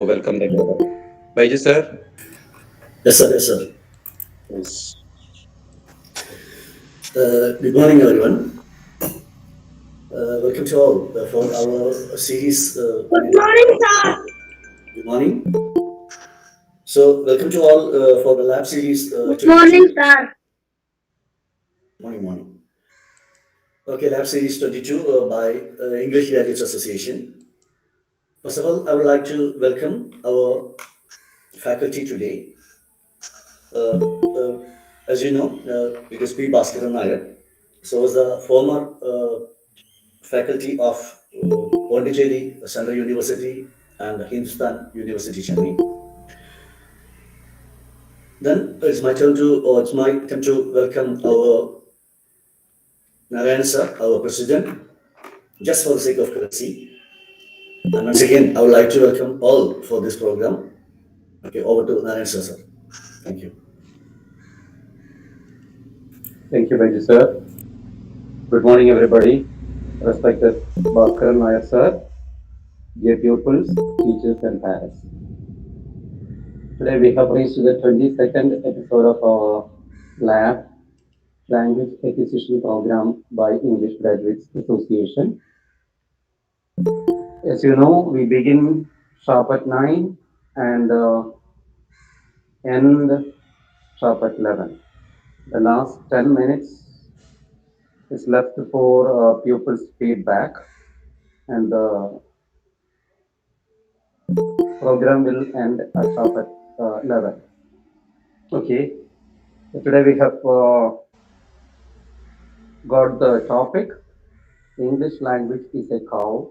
Welcome back. Baiju sir. Yes, sir. Yes, sir. Yes. Good morning, everyone. Welcome to all for our series. Good morning, sir. Good morning. So, welcome to all for the lab series Good morning, 22. sir. Morning, morning. Okay, lab series 22 by English Graduates Association. First of all, I would like to welcome our faculty today. Uh, uh, as you know, it is P Bhaskaran Nair. So, was the former faculty of Pondicherry Central University and Hindustan University, Chennai. Then it's my turn to welcome our Narayan sir, our president, just for the sake of courtesy. And once again, I would like to welcome all for this program. Okay, over to Narayan sir. Thank you. Thank you, Baiju sir. Good morning, everybody. Respected Bhaskaran Nair sir, dear pupils, teachers, and parents. Today we have reached the 22nd episode of our lab language acquisition program by English Graduates Association. As you know, we begin sharp at 9 and end sharp at 11. The last 10 minutes is left for pupils' feedback, and the program will end sharp at 11. Okay, so today we have got the topic English language is a cow.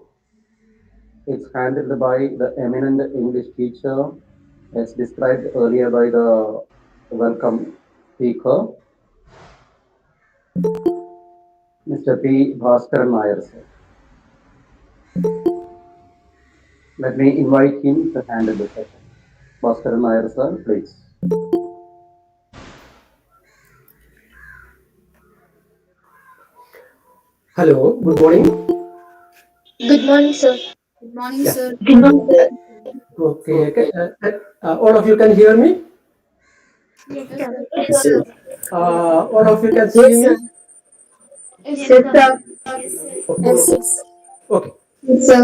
It's handled by the eminent English teacher, as described earlier by the welcome speaker, Mr. P. Bhaskaran Nair. Let me invite him to handle the session. Bhaskaran Nair, sir, please. Hello, good morning. Good morning, sir. Good morning, Yeah, sir. Good morning, sir. okay. All of you can hear me? Yes, Yes, sir. sir. Yes, All of you can see Yes, sir. me? yes, Yes, sir. sir. Okay. Yes, yes. Okay. Yes, sir.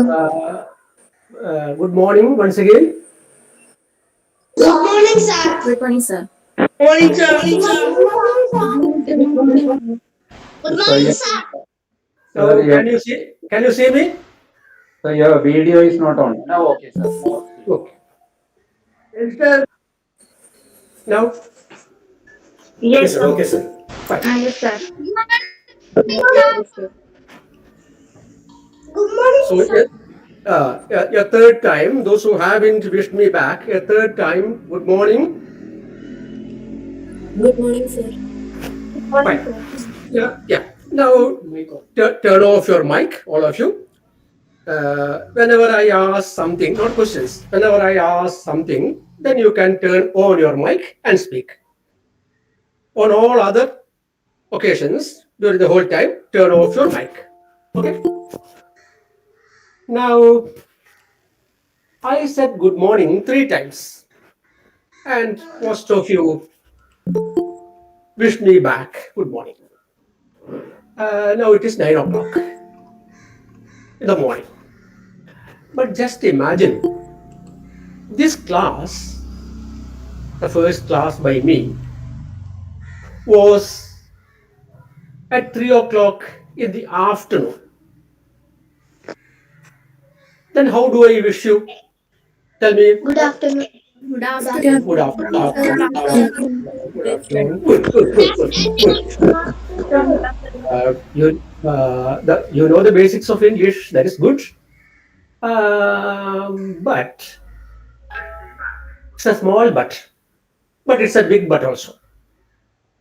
Uh, Good morning once again. Good morning, sir. Good morning, sir. Morning, sir. Good morning. Good So, morning, your, sir. sir, So your, can you see me? so your video is not on. Now, okay, sir. Okay. Is there now? Okay, Yes, sir. sir. Okay, sir. Fine. Yes, sir. Yes, sir. Good morning, So sir. a third time, those who haven't wished me back, a third time, good morning. Good morning, sir. Good morning, Fine. sir. Yeah, yeah. Now turn off your mic, all of you. Whenever I ask something, not questions, whenever I ask something, then you can turn on your mic and speak. On all other occasions, during the whole time, turn off your mic. Okay? Now, I said good morning 3 times, and most of you wished me back good morning. Now it is 9 o'clock in the morning. But just imagine this class, the first class by me, was at 3 o'clock in the afternoon. Then how do I wish you? Tell me. Good afternoon. Good Good afternoon. Good afternoon. afternoon. Afternoon. Good afternoon. Good, good, good, good, good. Good afternoon. You know the basics of English. That is good. But it's a small but it's a big but also.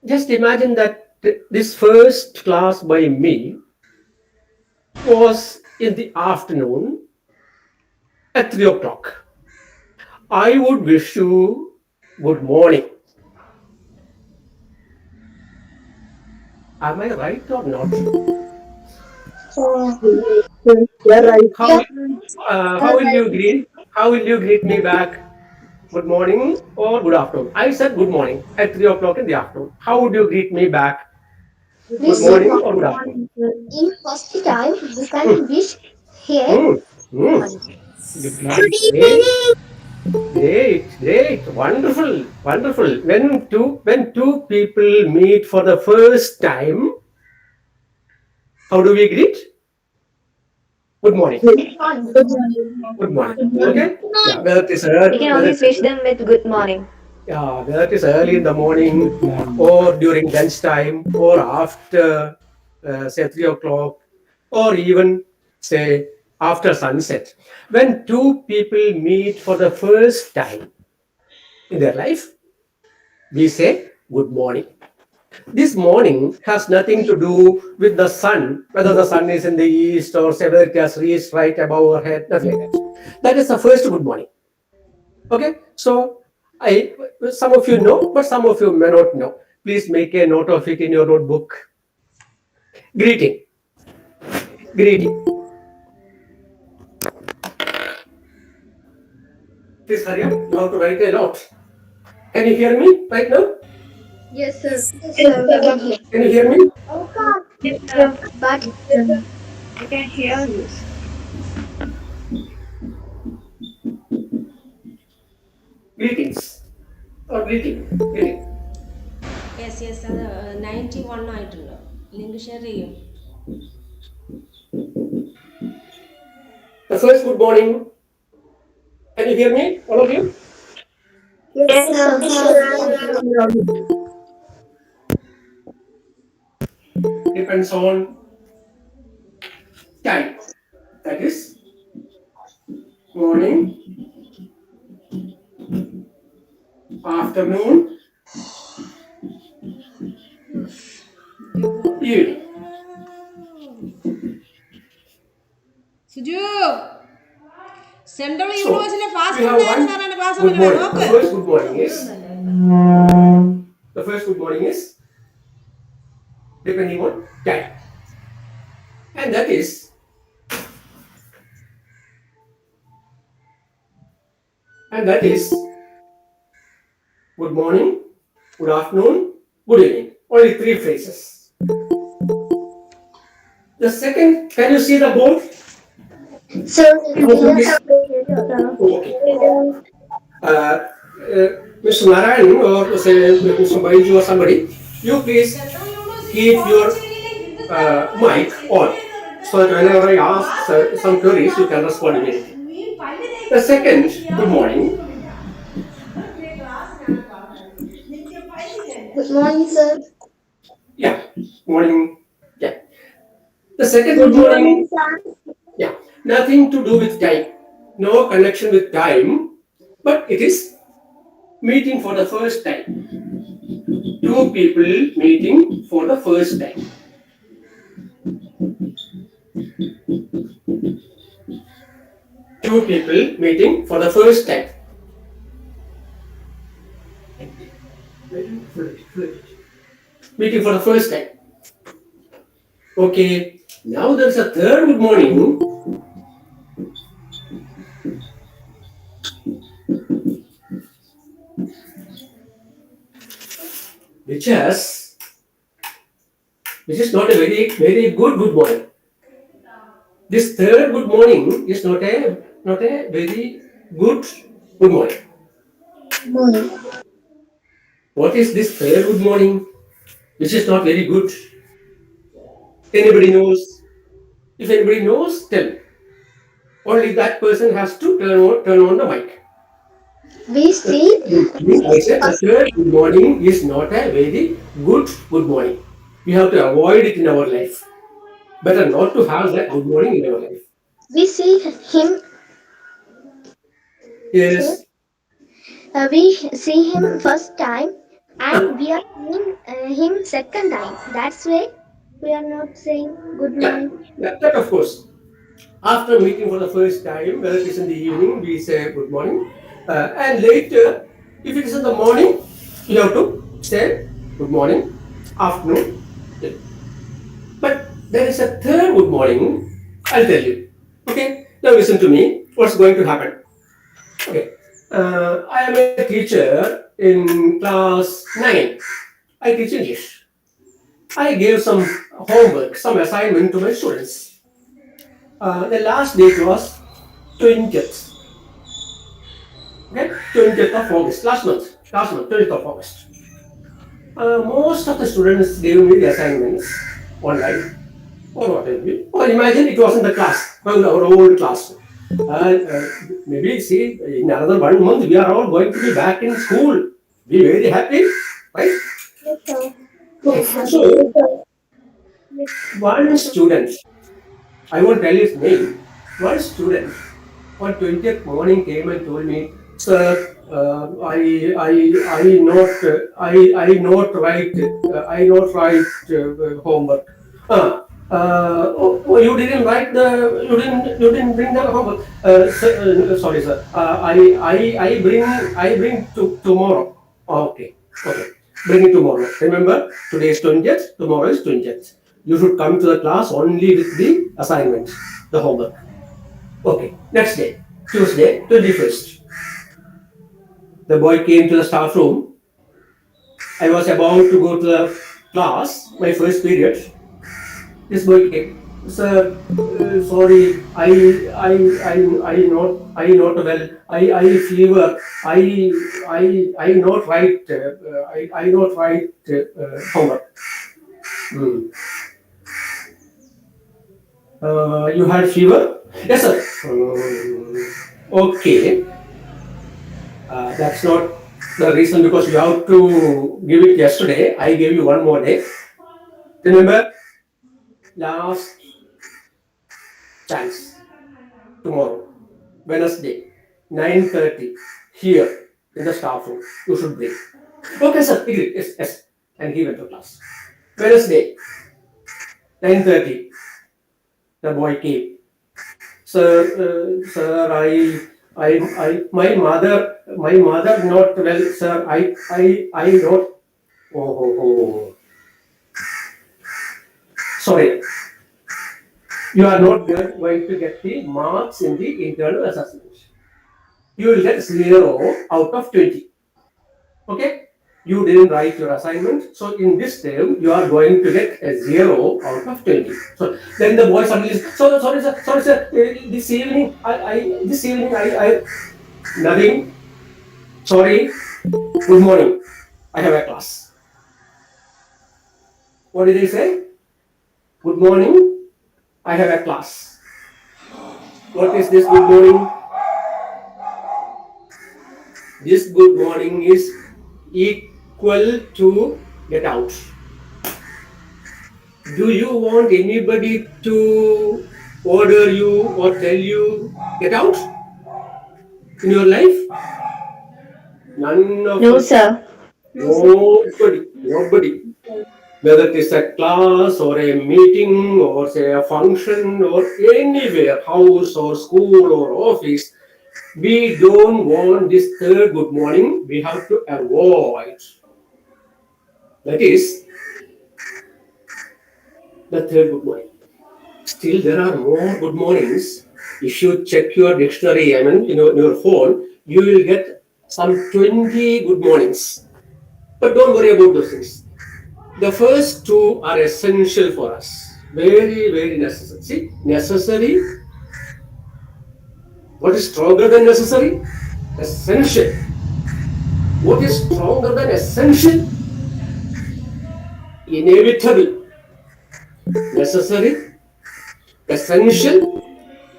Just imagine that this first class by me was in the afternoon at 3 o'clock. I would wish you good morning. Am I right or not? Uh, You're right. How Yeah. how will you agree? How will you greet me back? Good morning or good afternoon? I said good morning at 3 o'clock in the afternoon. How would you greet me back? We Good say morning or good good afternoon? morning, sir. In first time, we Hmm. can wish here. Hmm. Hmm. Morning. Good morning. Great, great, wonderful, wonderful. When two people meet for the first time, how do we greet? Good morning. Good morning. Good morning. Good morning. Okay. Yeah. Whether it is We can whether always it is wish them with good morning. yeah, whether it is early in the morning or during lunchtime or after say 3 o'clock or even say after sunset. When two people meet for the first time in their life, we say good morning. This morning has nothing to do with the sun, whether the sun is in the east or say whether it has reached right above our head, nothing like that. That is the first good morning. Okay, so I some of you know, but some of you may not know. Please make a note of it in your notebook. Greeting, greeting. Please hurry up. You have to write a lot. Can you hear me right now? Yes, sir. Yes, sir. We can hear. Can you hear me? Yes, sir. But I can hear you. Greetings or greeting. Yes, അത് 91 ആയിട്ടുണ്ട്. Link share ചെയ്യും. The first good morning. Can you hear me, all of you? yes, Yes, sir. sir. Depends on time. That is morning, afternoon, evening. Suju central So യൂണിവേഴ്സിറ്റിയിലെ we Bhaskaran have Nair one സാറാണ് class good വന്നിട്ട് morning. നോക്ക്. The first good morning is depending on time, and that is good morning, good afternoon, good evening. Only three phrases. The second, can you see the board? Sir, Yes. Okay. Mr. Narayan or say Mr. Baiju or somebody, you please keep your mic on so that whenever I ask some queries, you can respond immediately. The second, good morning. good morning, sir. Yeah, morning. Yeah. The second Good good morning. morning, sir. Yeah, nothing to do with time. No connection with time, but it is meeting for the first time. Two people meeting for the first time. Two people meeting for the first time. Meeting for the first time. Okay, now there's a third good morning. Which is not a very good morning. This third good morning is not a very good morning. Morning. What is this third good morning? Which is not very good. Anybody knows? If anybody knows, tell. Only that person has to turn on the mic. We see I said the third good morning is not a very good morning. We have to avoid it in our life. Better not to have that good morning in our life. we see him. Sir, Yes. we see him first time, and we are seeing him second time. That's why we are not saying good Yeah. morning. Yeah, that of course. After meeting for the first time, whether it is in the evening, we say good morning. And later, if it is in the morning, you have to say good morning, afternoon. But there is a third good morning, I'll tell you. Okay, now listen to me. What's going to happen? Okay. I am a teacher in class 9. I teach English. I gave some homework, some assignment to my students. The last date was 20th. Okay, 20th of August, last month, 20th of August. Most of the students gave me the assignments online or whatever. Or imagine it was in the class, well, our old class. Maybe see, in another 1 month, we are all going to be back in school. Be very happy, right? Yes, sir. Okay, I'm happy. so one student, I won't tell his name, one student on 20th morning came and told me, sir, I not write homework. You didn't write the, you didn't bring the homework. Sorry, sir. I bring to tomorrow. Okay, okay. Bring it tomorrow. Remember, today is 20th, tomorrow is 20th. You should come to the class only with the assignment, the homework. Okay, next day, Tuesday, 21st. The boy came to the staff room. I was about to go to the class, my first period. This boy came. Sir, sorry, I not well. I fever. I not write. I not write homework. Hmm. You had fever? Yes, sir. Okay. That's not the reason because you have to give it yesterday. I gave you one more day. Remember, last chance tomorrow, Wednesday, 9:30 here in the staff room. You should bring. Okay, sir. Agreed. Yes, yes. And he went to class. Wednesday, 9:30. The boy came. Sir, my mother not well, sir. I not. Oh. Sorry, you are not going to get the marks in the internal assessment. You will get 0 out of 20. Okay? You didn't write your assignment, so in this term you are going to get a 0 out of 20. So then the boy suddenly says, sorry sir, this evening I nothing. Sorry. Good morning. I have a class. What did he say? Good morning. I have a class. What is this good morning? This good morning is equal to get out. Do you want anybody to order you or tell you get out in your life? None of No, us. sir. Nobody. Whether it is a class or a meeting or say a function or anywhere, house or school or office, we don't want this third good morning. We have to avoid. That is the third good morning. Still, there are more good mornings. If you check your dictionary, I mean, in your phone, you will get some 20 good mornings. But don't worry about those things. The first two are essential for us. Very, very necessary. See, necessary. What is stronger than necessary? Essential. What is stronger than essential? Inevitable. Necessary, essential,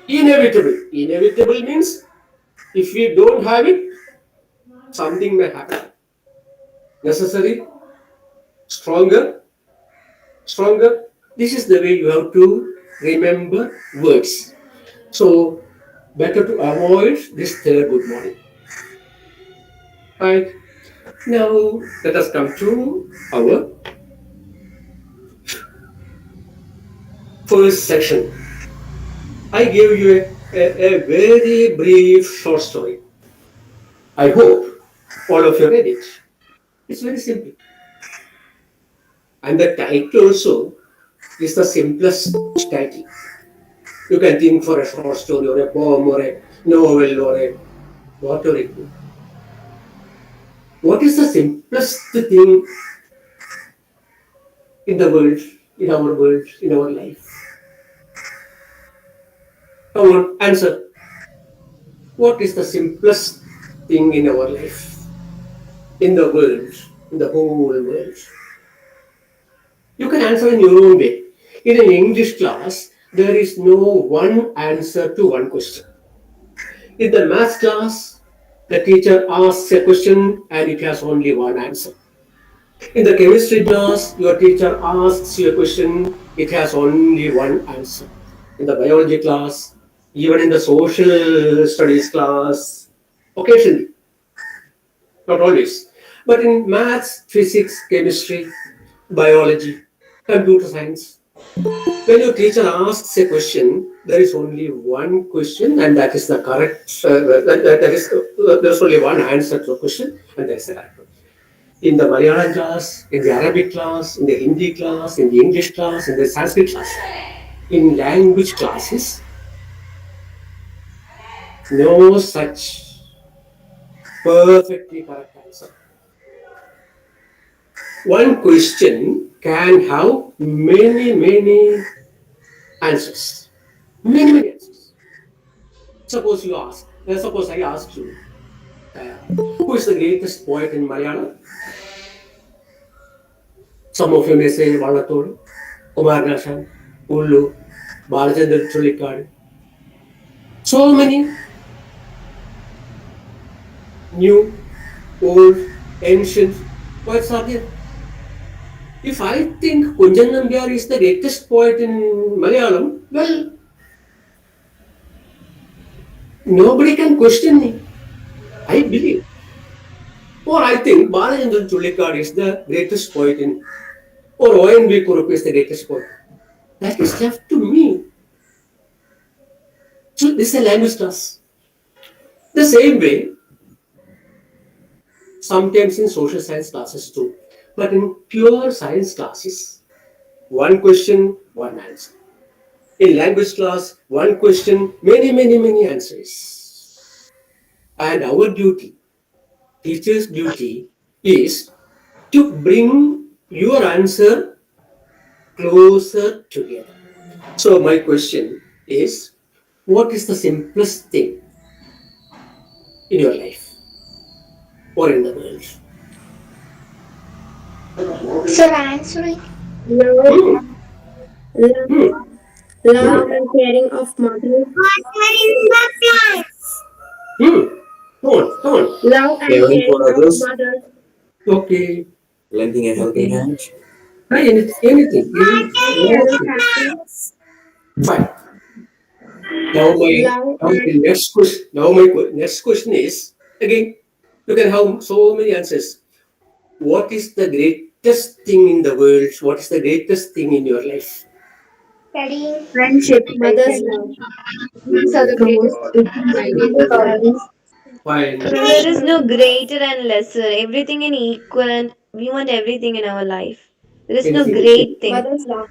inevitable. Inevitable means if we don't have it, something may happen. Necessary, stronger. This is the way you have to remember words. So, better to avoid this third good morning. Right. Now, let us come to our first section. I gave you a very brief short story. I hope all of you read it. It's very simple. And the title also is the simplest title. You can think for a short story or a poem or a novel or a whatever it be. What is the simplest thing in the world, in our world, in our life? Come on, answer. What is the simplest thing in our life, in the world, in the whole world? You can answer in your own way. In an English class, there is no one answer to one question. In the math class, the teacher asks a question and it has only one answer. In the chemistry class, your teacher asks you a question, it has only one answer. In the biology class, even in the social studies class, occasionally, not always. But in maths, physics, chemistry, biology, computer science, when your teacher asks a question, there is only one question, and that is the correct. There's only one answer to the question, and that is the correct one. In the Malayalam class, in the Arabic class, in the Hindi class, in the English class, in the Sanskrit class, in language classes, no such perfectly correct answer. One question can have many answers. Many answers. Suppose I ask you, who is the greatest poet in Malayalam? Some of you may say Valatod, Kumaranashan, Ullu, Balachandra Chulikad. So many new, old, ancient poets are there. If I think Kunjan Nambiar is the greatest poet in Malayalam, well, nobody can question me. I believe. Or I think Balachandra Chulikad is the greatest poet in, or O.N.V. Kurup is the greatest poet. That is left to me. So this is a language class. The same way, sometimes in social science classes too, but in pure science classes, one question, one answer. In language class, one question, many answers. And our duty, teacher's duty, is to bring your answer closer together. So my question is, what is the simplest thing in your life or in the world? Sir, answering. Love, Hmm. love, Hmm. love and caring of mother. Hmm. Come on. Love and Caring caring for of others, mother. Okay. lending a helping Okay. hand. Try anything. Eternal happiness. Fine. Now my Love now and the next question. Now my next question is again. You can have so many answers. What is the greatest thing in the world? What is the greatest thing in your life? Studying. friendship. Mother's love. These are the greatest qualities. Fine. There is no greater and lesser. Everything in equal, and we want everything in our life. There is no Anything great thing. Mother's love.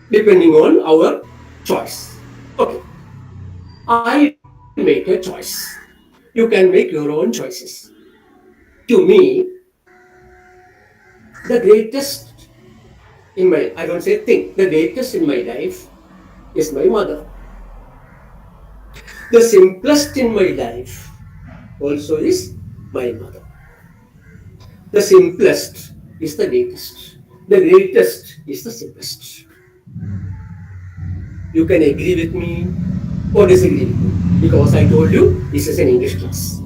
depending on our choice. Okay. I make a choice. You can make your own choices. To me, the greatest in my, I don't say thing, the greatest in my life is my mother. The simplest in my life also is my mother. The simplest is the greatest. The greatest is the simplest. You can agree with me or disagree with me because I told you this is an English class.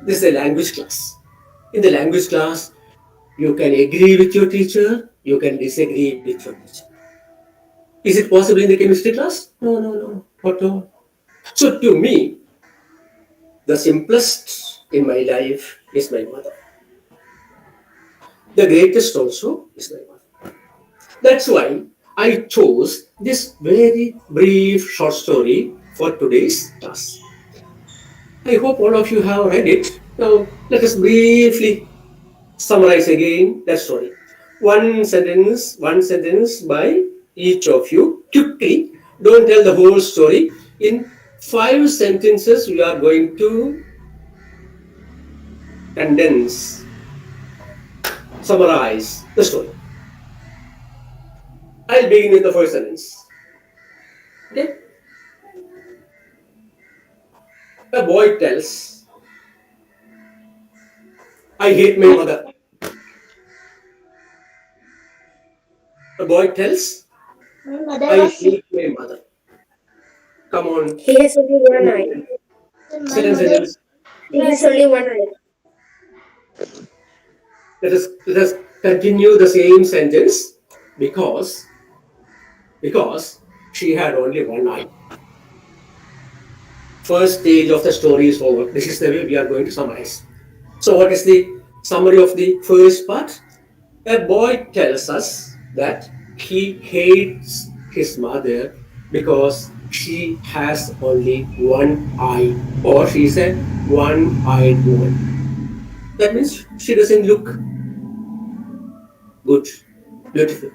This is a language class. In the language class, you can agree with your teacher, you can disagree with your teacher. Is it possible in the chemistry class? No, not at all. So to me, the simplest in my life is my mother. The greatest also is my mother. That's why I chose this very brief short story for today's class. I hope all of you have read it. Now, let us briefly summarize again that story. One sentence by each of you quickly. Don't tell the whole story. In 5 sentences, we are going to condense, summarize the story. I'll begin with the first sentence. Okay? A boy tells, I hate my mother. A boy tells, My mother I was sick. hate my mother. Come on. He has only one eye. My Second mother sentence. He has only one eye. Let us continue the same sentence because she had only one eye. First stage of the story is over. This is the way we are going to summarize. So, what is the summary of the first part? A boy tells us that he hates his mother because she has only one eye, or she's a one-eyed woman. That means she doesn't look good, beautiful.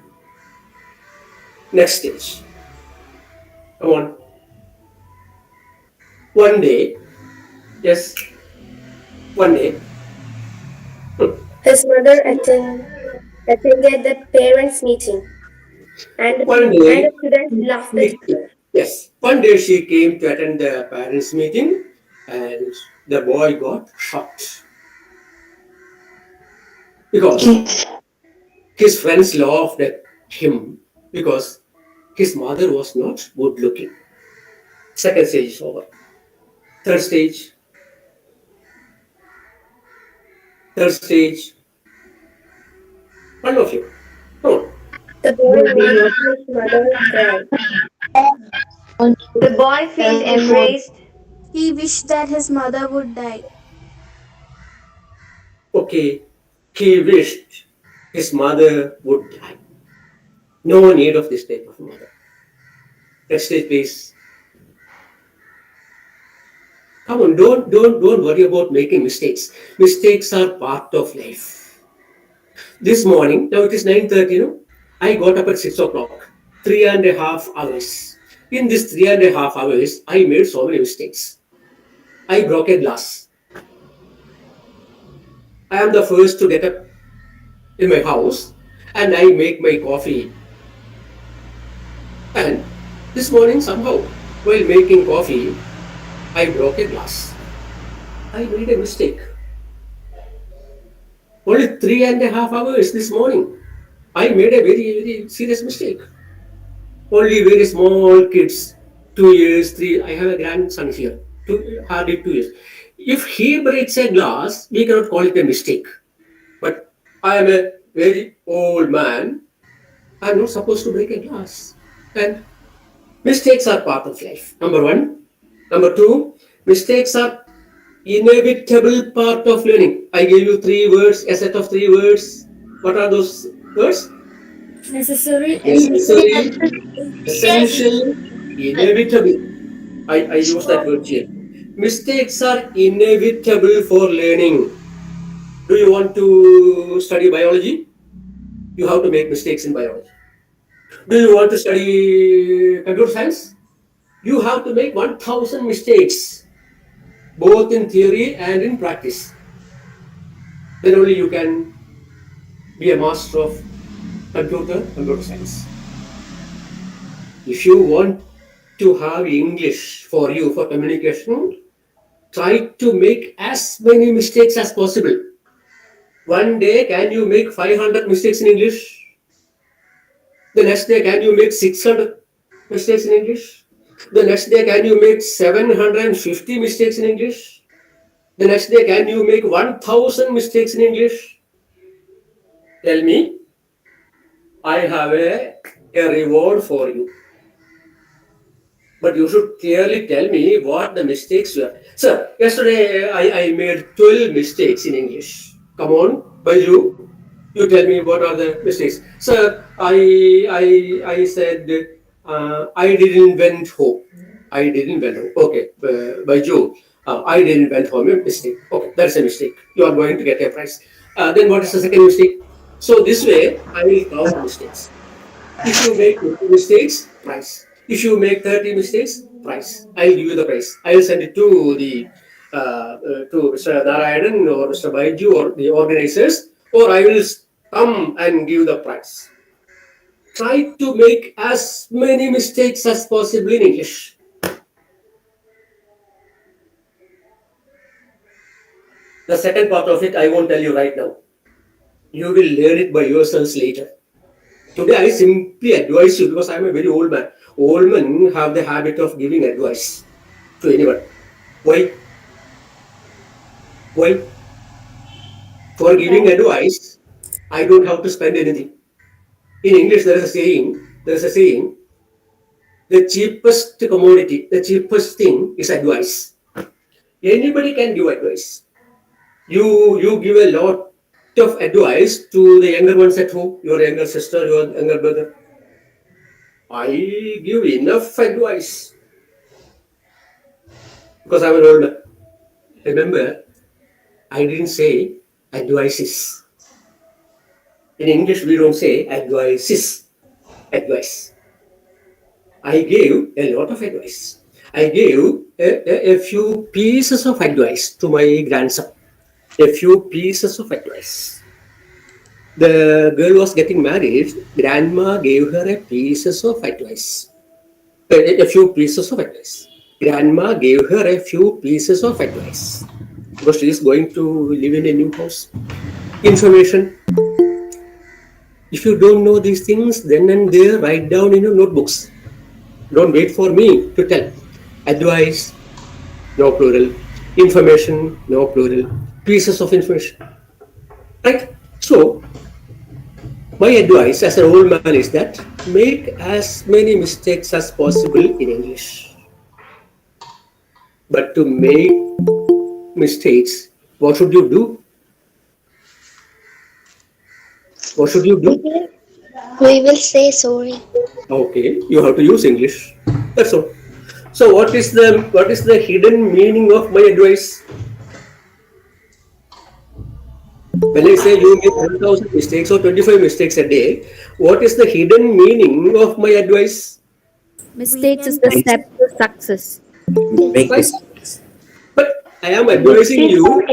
Next stage. Come on. One day, yes, one day, His mother attended the parents' meeting, and one the day, students laughed at her. yes, one day she came to attend the parents' meeting, and the boy got shocked because his friends laughed at him because his mother was not good looking. Second stage is over. Third stage, third stage. One of you. Come on. The boy made his mother cry. The boy felt embraced. He wished that his mother would die. Okay, he wished his mother would die. No need of this type of mother. Next stage, please. Come on, don't worry about making mistakes. Mistakes are part of life. This morning, now it is 9:30, I got up at 6 o'clock, 3.5 hours. In this 3.5 hours, I made so many mistakes. I broke a glass. I am the first to get up in my house and I make my coffee. And this morning, somehow, while making coffee, I broke a glass. I made a mistake. Only 3.5 hours this morning. I made a very, very serious mistake. Only very small kids, 2 years, three. I have a grandson here, hardly 2 years. If he breaks a glass, we cannot call it a mistake. But I am a very old man. I am not supposed to break a glass. And mistakes are part of life. Number one. Number two, mistakes are inevitable part of learning. I gave you 3 words, a set of 3 words. What are those words? Necessary, Necessary, essential, inevitable. I use that word here. Mistakes are inevitable for learning. Do you want to study biology? You have to make mistakes in biology. Do you want to study computer science? You have to make 1,000 mistakes, both in theory and in practice. Then only you can be a master of computer science. If you want to have English for you for communication, try to make as many mistakes as possible. One day, can you make 500 mistakes in English? The next day, can you make 600 mistakes in English? The next day, can you make 750 mistakes in English? The next day, can you make 1,000 mistakes in English? Tell me, I have a reward for you. But you should clearly tell me what the mistakes were. Sir, yesterday I made 12 mistakes in English. Come on, Baju, you tell me what are the mistakes. Sir, I said I didn't went home. I didn't went home. Okay, Baju, I didn't went home. A mistake. Okay, that's a mistake. You are going to get a prize. Then what is the second mistake? So this way, I will count mistakes. If you make 50 mistakes, prize. If you make 30 mistakes, prize. I'll give you the prize. I'll send it to the to Mr. Narayanan or Mr. Baiju or the organizers, or I will come and give the prize. Try to make as many mistakes as possible in English. The second part of it, I won't tell you right now. You will learn it by yourselves later. Today, I simply advise you because I'm a very old man. Old men have the habit of giving advice to anyone. Why? Why? For giving advice, I don't have to spend anything. In English, there is a saying, the cheapest commodity, the cheapest thing is advice. Anybody can give advice. You give a lot of advice to the younger ones at home, your younger sister, your younger brother. I give enough advice because I'm an old man. Remember, I didn't say advices. In English, we don't say advices. Advice. I gave a lot of advice. I gave a few pieces of advice to my grandson. A few pieces of advice. The girl was getting married. Grandma gave her a pieces of advice. A few pieces of advice. Grandma gave her a few pieces of advice because she is going to live in a new house. Information. If you don't know these things, then and there, write down in your notebooks. Don't wait for me to tell. Advice, no plural. Information, no plural. Pieces of information. Right? So, my advice as an old man is that make as many mistakes as possible in English. But to make mistakes, what should you do? What should you do? We will say sorry. Okay, you have to use English. That's all. So what is the hidden meaning of my advice? When I say you make 1,000 mistakes or 25 mistakes a day, what is the hidden meaning of my advice? Mistakes is the step to success. Make Right? mistakes. But I am advising you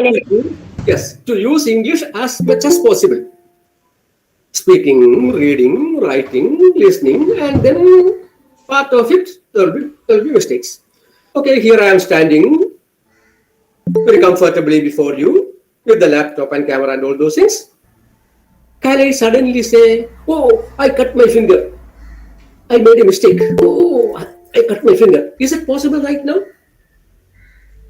to use English as much as possible. Speaking, reading, writing, listening, and then part of it there will be mistakes. Okay, here I am standing very comfortably before you with the laptop and camera and all those things. Can I suddenly say, "Oh, I cut my finger. I made a mistake. Oh, I cut my finger." Is it possible right now?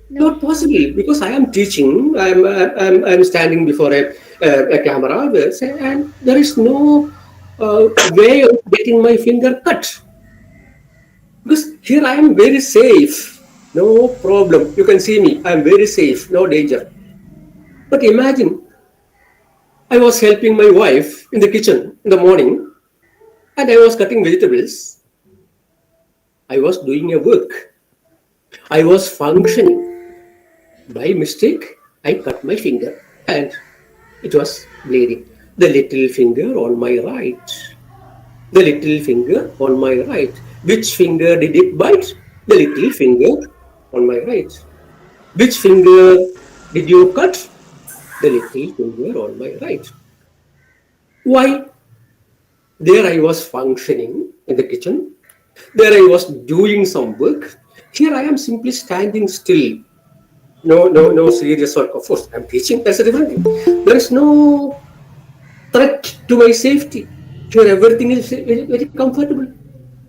Not possible because I am teaching. I'm standing before a camera, and there is no way of getting my finger cut because here I am very safe. No problem. You can see me. I am very safe. No danger. But imagine I was helping my wife in the kitchen in the morning, and I was cutting vegetables. I was doing a work. I was functioning. By mistake, I cut my finger and it was bleeding. The little finger on my right. The little finger on my right. Which finger did it bite? The little finger on my right. Which finger did you cut? The little finger on my right. Why? There I was functioning in the kitchen. There I was doing some work. Here I am simply standing still. No serious work. Of course, I'm teaching. That's a different thing. There is no threat to my safety. Here, everything is very, very comfortable.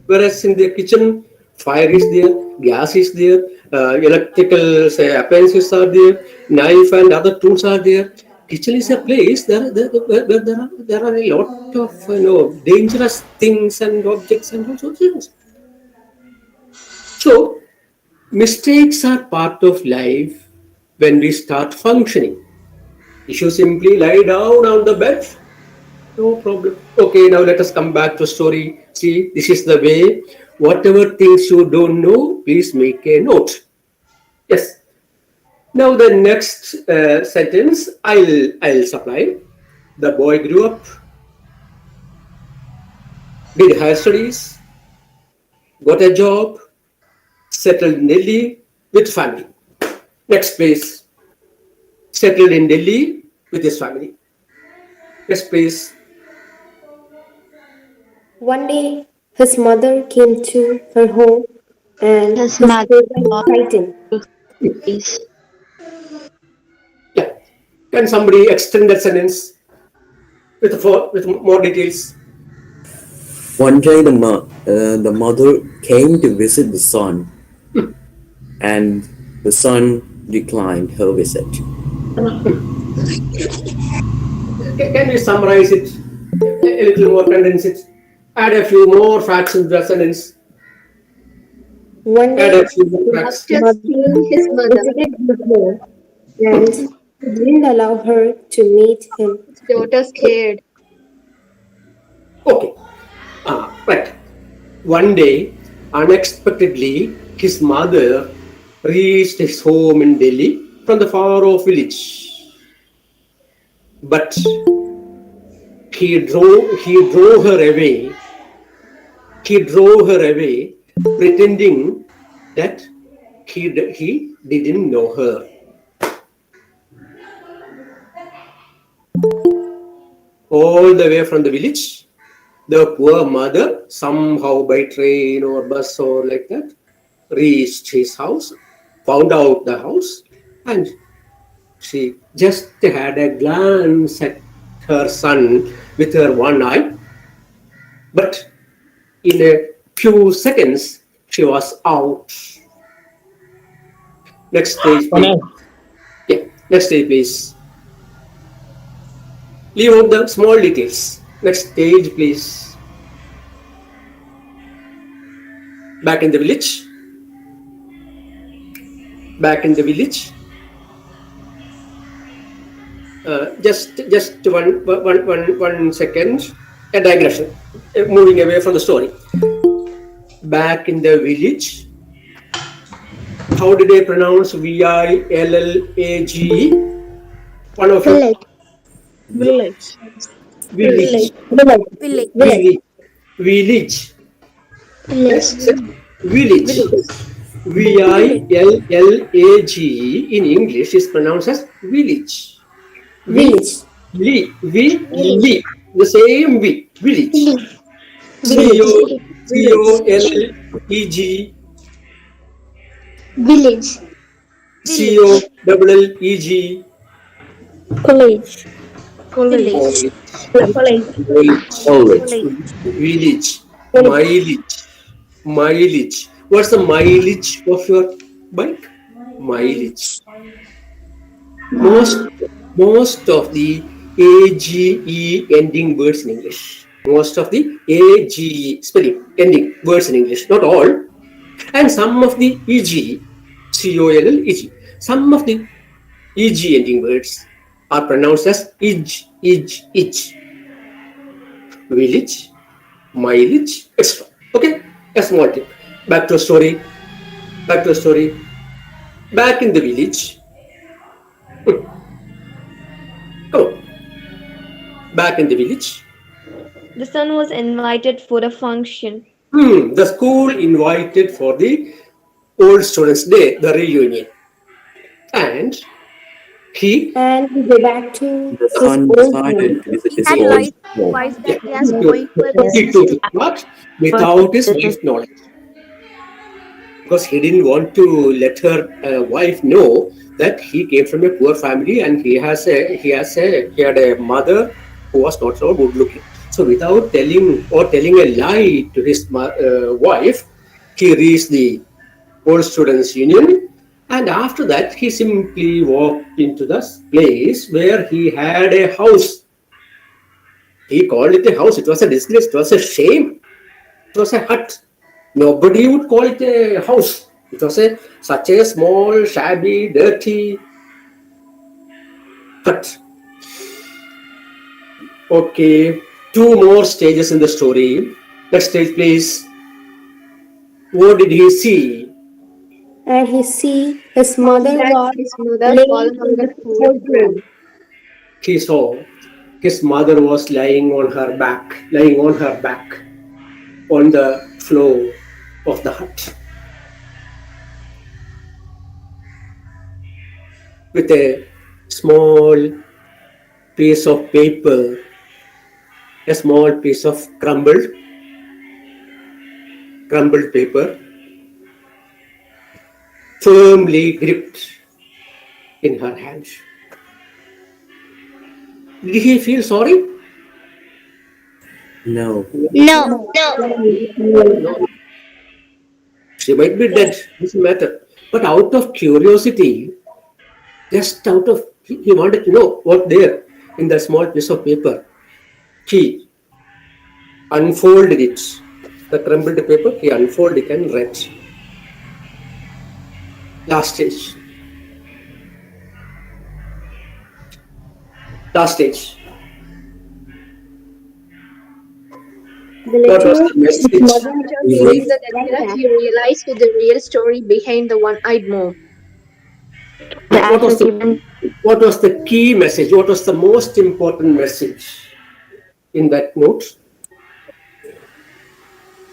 Whereas in the kitchen, fire is there, gas is there, electrical appliances are there, knife and other tools are there. Kitchen is a place where there are a lot of dangerous things and objects and all sorts of things. So mistakes are part of life when we start functioning. If you simply lie down on the bed, no problem. Okay, now let us come back to story. See, this is the way. Whatever things you don't know, please make a note. Yes. Now the next sentence I'll supply. The boy grew up, did higher studies, got a job, settled neatly with family. Next, please. Settled in Delhi with his family. Next, please. One day, his mother came to her home and His his mother favorite was titan. is Yeah. Can somebody extend that sentence with more details? One day, the mother came to visit the son, and the son declined her visit. Can we summarize it a little more, condense it? Add a few more facts in the sentence. One Add a day, few more his facts. After mother seeing his mother, visited his home and he didn't allow her to meet him. his daughter scared. Okay. Right. One day, unexpectedly, his mother reached his home in Delhi from the far-off village. But he drove her away. He drove her away, pretending that he didn't know her. All the way from the village, the poor mother, somehow by train or bus or like that, reached his house, found out the house, and she just had a glance at her son with her one eye. But in a few seconds, she was out. Next stage, please. Yeah, next stage, please. Leave out the small details. Next stage, please. Back in the village. Back in the village. Just one second. A digression. Moving away from the story. Back in the village. How did they pronounce Village? One of you. village. Village. Village. Village. Village. Village. Yes. Village. Village in English is pronounced as village. Village. The same V. Village. Colleg. Village. Colleg. College. College. College. College. Village. Mileage. What's the mileage of your bike? Mileage. Most of the AGE ending words in English. Most of the AGE spelling ending words in English. Not all. And some of the EG, COLLEG. Some of the EG ending words are pronounced as itch. Village, mileage, etc. Okay? A small tip. Back to the story. Back in the village. Come on. Back in the village. The son was invited for a function. The school invited for the old students' day, the reunion. And he And he go back to The his son old decided home. to visit his Had old lied home. twice yeah, that he was he going to a business took trip. it, but without his wife's knowledge. Because he didn't want to let her wife know that he came from a poor family and he had a mother who was not so good looking. So without telling a lie to his wife, he reached the old students union, and after that he simply walked into the place where he had a house. He called it a house. It was a disgrace. It was a shame. It was a hut. Nobody would call it a house. It was such a small, shabby, dirty hut. Okay, two more stages in the story. Next stage, please. What did he see? And he see his Found mother that was his mother laying fallen on in the the courtroom. He saw his mother was lying on her back on the floor of the hut. with a small piece of paper, a small piece of crumbled paper, firmly gripped in her hands. Did he feel sorry? No. No. No. She might be dead, doesn't matter. But out of curiosity, just out of he wanted to know what there in the small piece of paper. He unfolded it. The crumbled paper, he unfolded it and read. Last stage. Last stage. The What was letter the message? mother He During was the lecture, he realized the real story behind the one-eyed mom. The What answer was the given. what was the key message? What was the most important message in that note?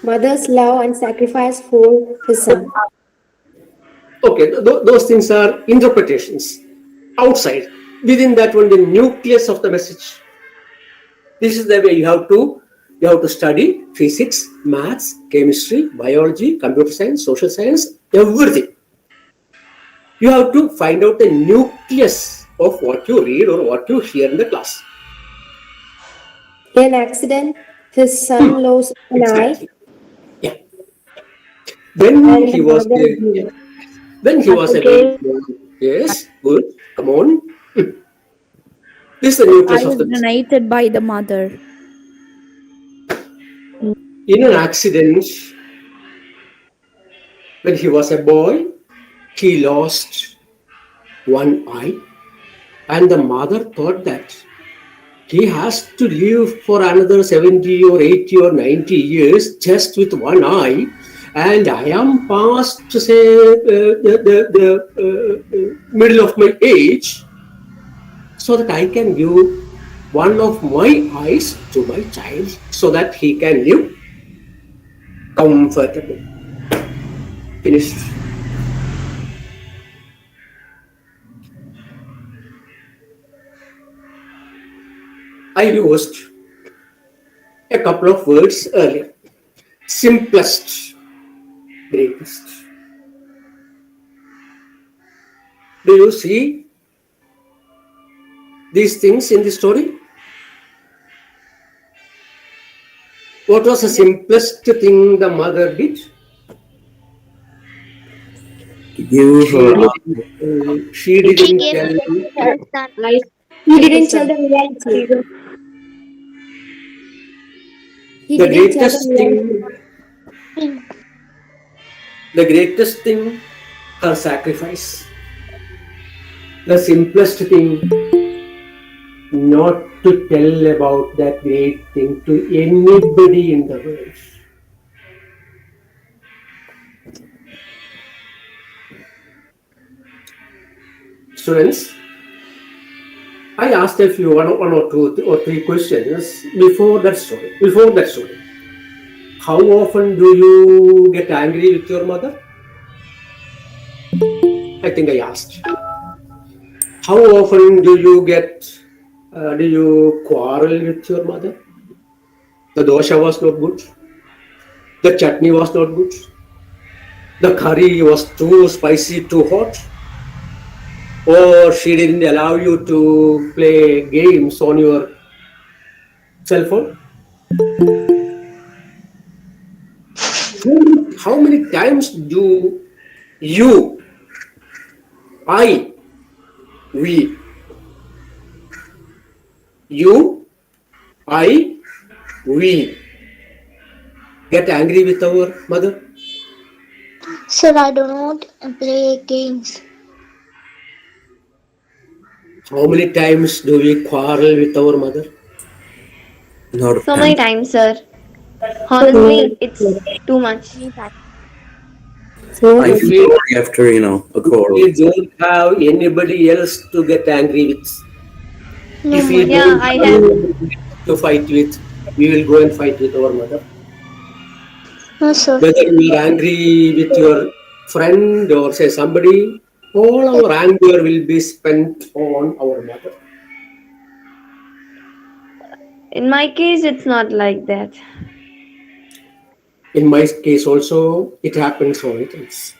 mother's love and sacrifice for his son. Okay, those things are interpretations outside. Within that one, the nucleus of the message. This is the way you have to study physics, maths, chemistry, biology, computer science, social science, everything. You have to find out the nucleus of what you read or what you hear in the class. In an accident, his son lost an eye Exactly. Yeah. When and he the was mother a grew. when he was a very Okay. small. Yes, good. Come on. This is the His nucleus eye of was the message. donated by the mother. In an accident, when he was a boy, he lost one eye, and the mother thought that he has to live for another 70 or 80 or 90 years just with one eye, and I am past, say, the middle of my age, so that I can give one of my eyes to my child so that he can live comfortably. Finished. I used a couple of words earlier. Simplest, greatest. Do you see these things in the story? What was the simplest thing the mother did? to give She her didn't, she She didn't gave tell. birth to her son. Life He to his didn't tell son. the reality. He The didn't tell the greatest reality. thing, the greatest thing, her sacrifice. The simplest thing, not to tell about that great thing to anybody in the world. Students, I asked a few, one or two or three questions before that story. Before that story, how often do you get angry with your mother? I think I asked. How often do you quarrel with your mother? The dosha was not good. The chutney was not good. The curry was too spicy, too hot. Or she didn't allow you to play games on your cell phone. How many times do you, I, we, you, I, we get angry with our mother? Sir, I do not play games. How many times do we quarrel with our mother? lot of So many times. times, sir. So, Honestly, it's too much. so I If feel we, sorry after a if quarrel. we don't have anybody else to get angry with, No if we much. Yeah, don't I have have. anybody to fight with, we will go and fight with our mother. No, sir. Whether you are angry with your friend or say somebody, all our anger will be spent on our mother. In my case, it's not like that. In my case also, it happens all the times.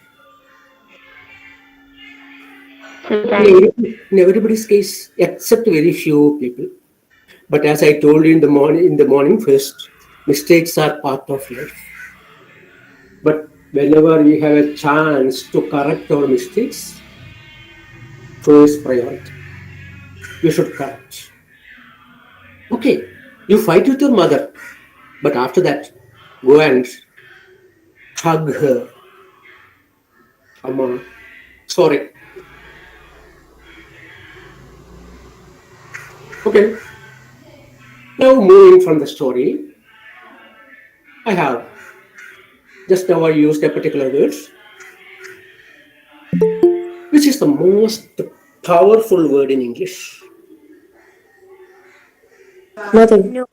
Sometimes. In everybody's case, except very few people. But as I told you in the morning first, mistakes are part of life. But whenever we have a chance to correct our mistakes, first priority, we should correct. Okay, you fight with your mother, but after that, go and hug her. Amma, sorry. Okay, now moving from the story, I have just now I used a particular word, which is the most powerful word in English. Nothing. No,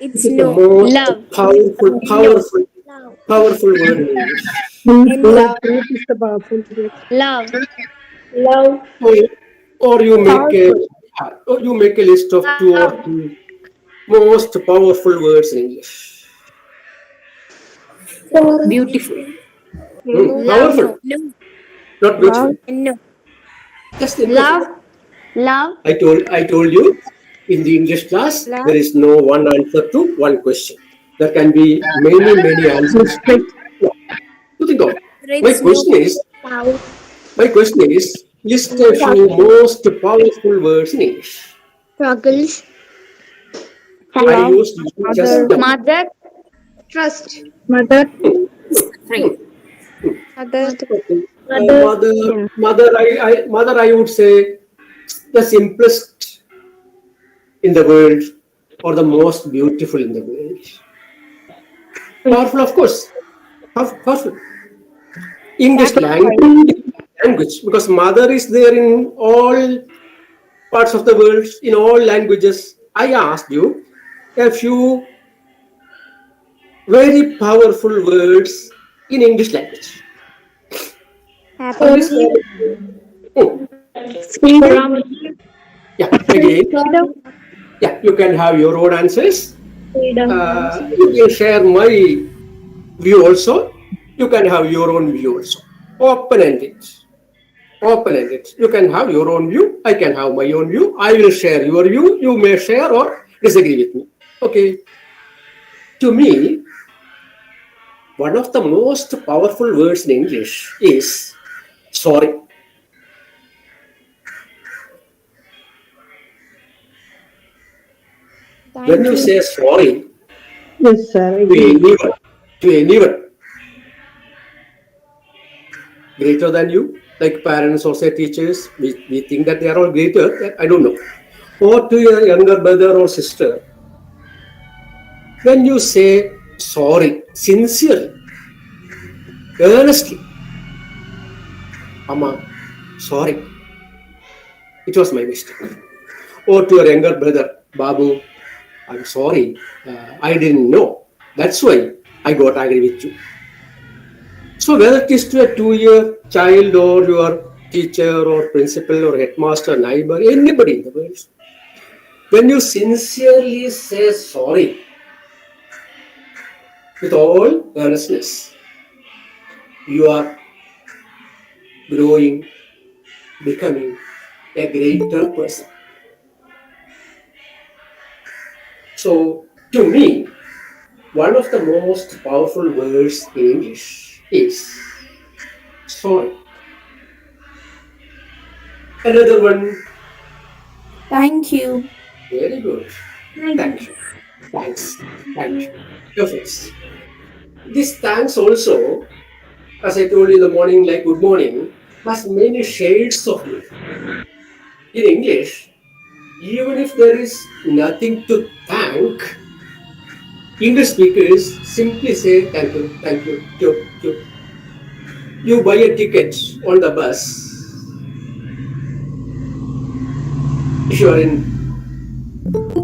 This it's is the no. most Love. powerful, No. powerful, Love. powerful word in English. No. Love is the powerful word. Love. Love. Or, or you make a Powerful. or you make a list of two or Love. three most powerful words in English. Beautiful. Love. Powerful, No. not Love. beautiful. No. Just think of it. Love. Love. I told you in the English class Love. there is no one answer to one question. There can be many answers to think of. My It's no. question is Love. my question is list a few most powerful words in English. Struggles. I Love. used just now. Mother. Trust. Mother. Mother. Okay. Mother. Mother, I would say the simplest in the world or the most beautiful in the world. Powerful, of course. Powerful. English language, because mother is there in all parts of the world, in all languages. I asked you a few very powerful words in English language. Happiness. Please, oh, Freedom. yeah, again, Freedom. yeah, you can have your own answers. Freedom. You can share my view also. You can have your own view also. Open ended. Open ended. You can have your own view. I can have my own view. I will share your view. You may share or disagree with me. Okay. To me, one of the most powerful words in English is sorry. When Thank you you. say sorry Yes, sir. to Agree. anyone greater than you, like parents or say teachers, we think that they are all greater. I don't know. Or to your younger brother or sister, when you say sorry, sincerely, earnestly, Amma, sorry, it was my mistake. Or to your younger brother, Babu, I'm sorry, I didn't know. That's why I got angry with you. So whether it is to a 2-year child or your teacher or principal or headmaster, neighbor, anybody in the world, when you sincerely say sorry with all earnestness, you are growing, becoming a greater person. So to me, one of the most powerful words in English is sorry. Another one, Thank you. very good. Thank you. Thanks. Thank you. Perfect. This thanks also, as I told you in the morning, like good morning, has many shades of meaning. In English, even if there is nothing to thank, English speakers simply say thank you, thank you. You buy a ticket on the bus. If you are in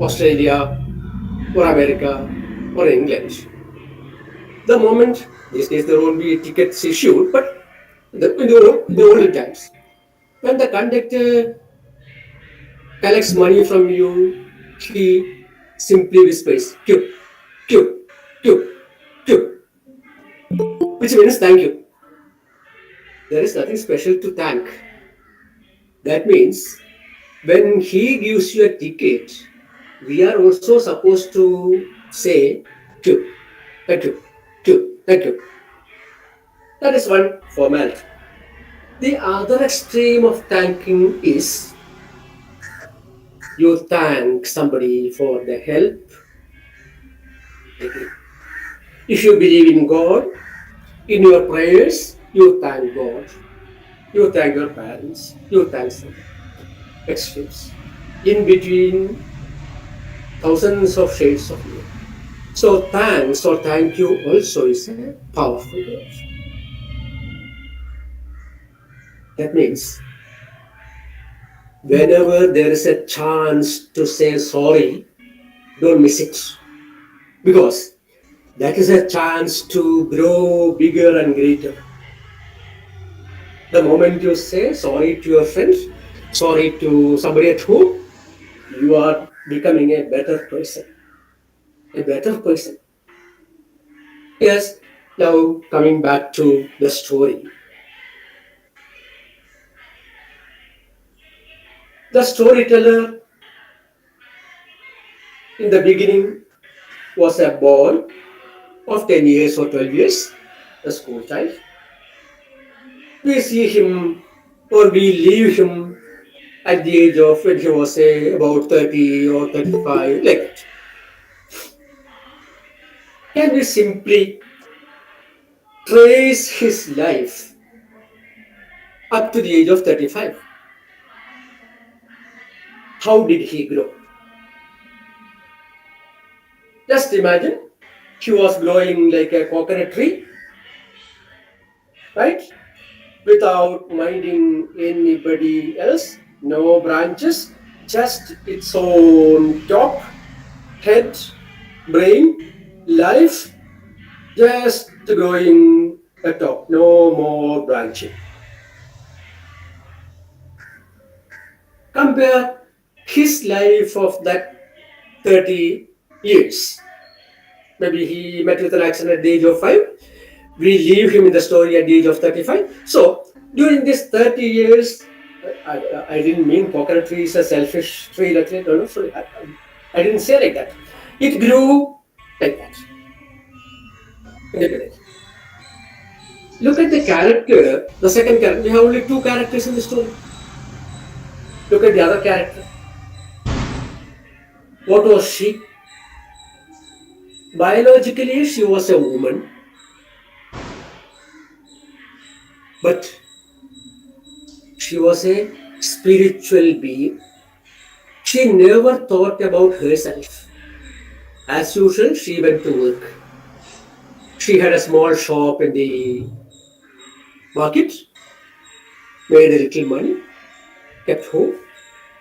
Australia or America or England, the moment these days there won't be tickets issued, but in the olden times, When the conductor collects money from you, he simply whispers, Q, Q, Q, Q, which means thank you. There is nothing special to thank. That means when he gives you a ticket, we are also supposed to say Q, thank you, Q, thank you. That is one formality. The other extreme of thanking is you thank somebody for the help they give. If you believe in God, in your prayers, you thank God. You thank your parents. You thank somebody. Extremes. In between thousands of shades of blue. So thanks or thank you also is a powerful word. That means whenever there is a chance to say sorry, don't miss it. Because that is a chance to grow bigger and greater. The moment you say sorry to your friends, sorry to somebody at home, you are becoming a better person. A better person. Yes, now coming back to the story. The storyteller in the beginning was a boy of 10 years or 12 years, a school child. We see him or we leave him at the age of when he was say about 30 or 35, like that. Can we simply trace his life up to the age of 35? How did he grow? Just imagine he was growing like a coconut tree, right? Without minding anybody else, no branches, just its own top, head, brain, life, just growing atop, no more branching. Compare his life of that 30 years. Maybe he met with an accident at the age of 5. We leave him in the story at the age of 35. So, during this 30 years, I didn't mean coconut tree is a selfish tree. Like that. No, no, sorry, I didn't say like that. It grew like that. Independent. Look at the character, the second character. We have only two characters in the story. Look at the other character. What was she? Biologically, she was a woman, but she was a spiritual being. She never thought about herself. As usual, she went to work. She had a small shop in the market, made a little money, kept home,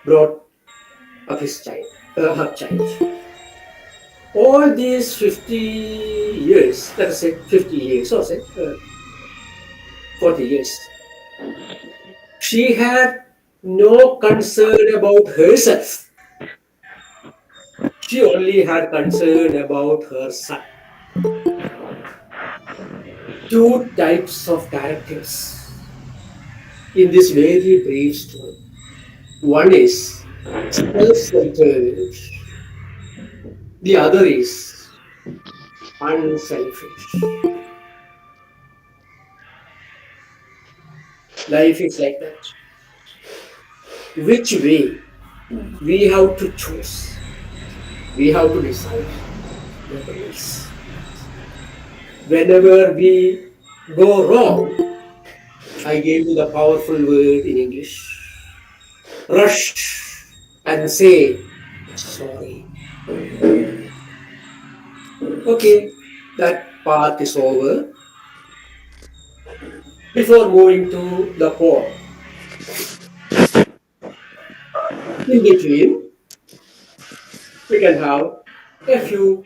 brought up his child, her child. All these 50 years, let us say 50 years or say 40 years, she had no concern about herself. She only had concern about her son. Two types of characters in this very brief story. One is self-centered, the other is unselfish. Life is like that. Which way we have to choose? We have to decide. Nothing else. Whenever we go wrong, I gave you the powerful word in English. Rush and say sorry. Okay, that part is over. Before moving to the poem, in between, we can have a few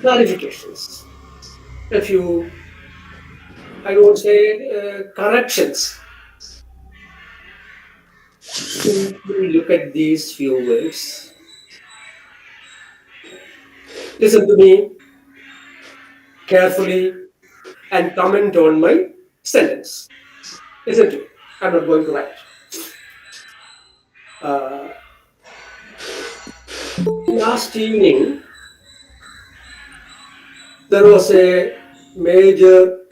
clarifications, a few, I don't say corrections. Simply look at these few words. Listen to me carefully and comment on my sentence. Listen to me. I'm not going to write. Uh, Last evening, there was a major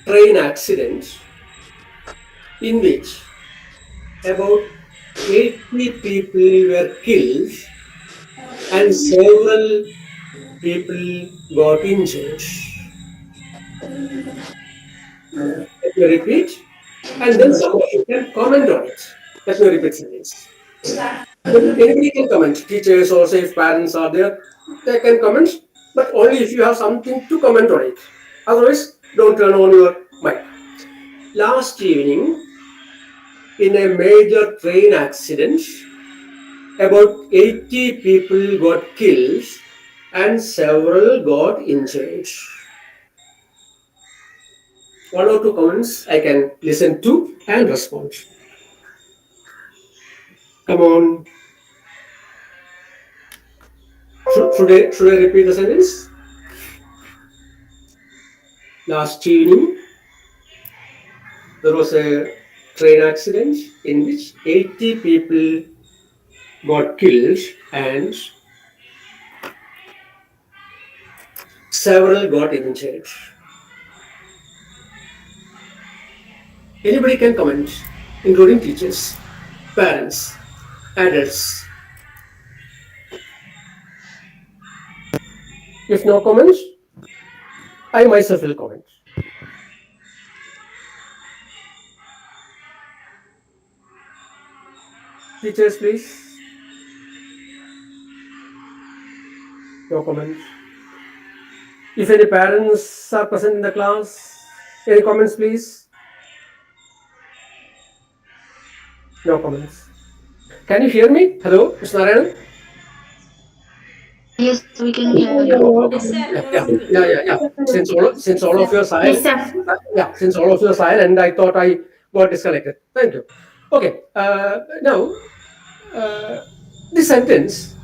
train accident in which about 80 people were killed and several people got injured. Let me repeat, and then some of you can comment on it. Let me repeat sentence. Anybody can comment. Teachers or say if parents are there, they can comment, but only if you have something to comment on it. Otherwise, don't turn on your mic. Last evening, in a major train accident, about 80 people got killed and several got injured. One or two comments I can listen to and respond. Come on. Should I repeat the sentence? Last evening, there was a train accident in which 80 people got killed and several got injured. Anybody can comment, including teachers, parents, adults. If no comments, I myself will comment. Teachers, please. No comments. If any parents are present in the class, any comments, please? No comments. Can you hear me? Hello, Mr. Narayan? Yes, we can hear you. Yes, sir. Yeah. Since all of you are silent, Yes, sir. since all of you are silent, I thought I got disconnected. Thank you. Okay. Now, this sentence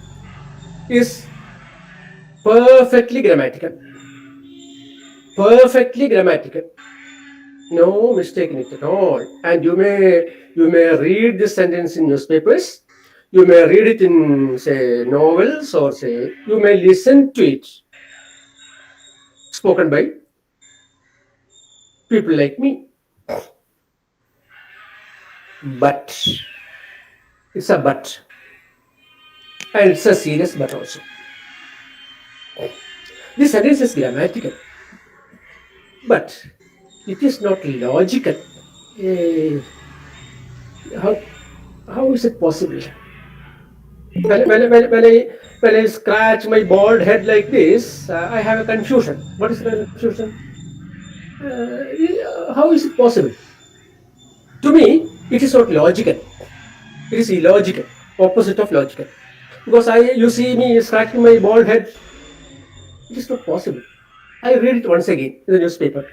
is perfectly grammatical. Perfectly grammatical. No mistake in it at all. And you may read this sentence in newspapers. You may read it in say novels, or say you may listen to it spoken by people like me. But it's a but, and it's a serious but also. This sentence is grammatical, but it is not logical. Eh, how is it possible? When I scratch my bald head like this, I have a confusion. What is the confusion? How is it possible? To me, it is not logical. It is illogical, opposite of logical. Because you see me scratching my bald head, it is not possible. I read it once again in the newspaper.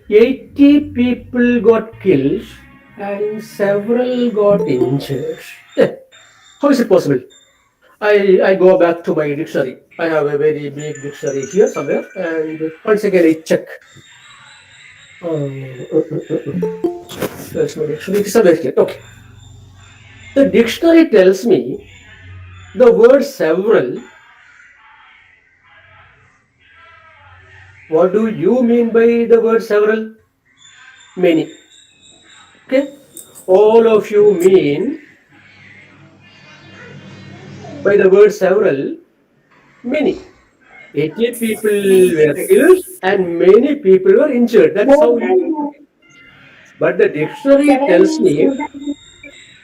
80 people got killed and several got injured. How is it possible? I go back to my dictionary. I have a very big dictionary here somewhere, and once again I check. There's no dictionary. It is somewhere here. Okay. The dictionary tells me the word several. What do you mean by the word several? Many. Okay. All of you mean by the word several many. 80 people were killed and many people were injured. That's how you mean. But the dictionary tells me,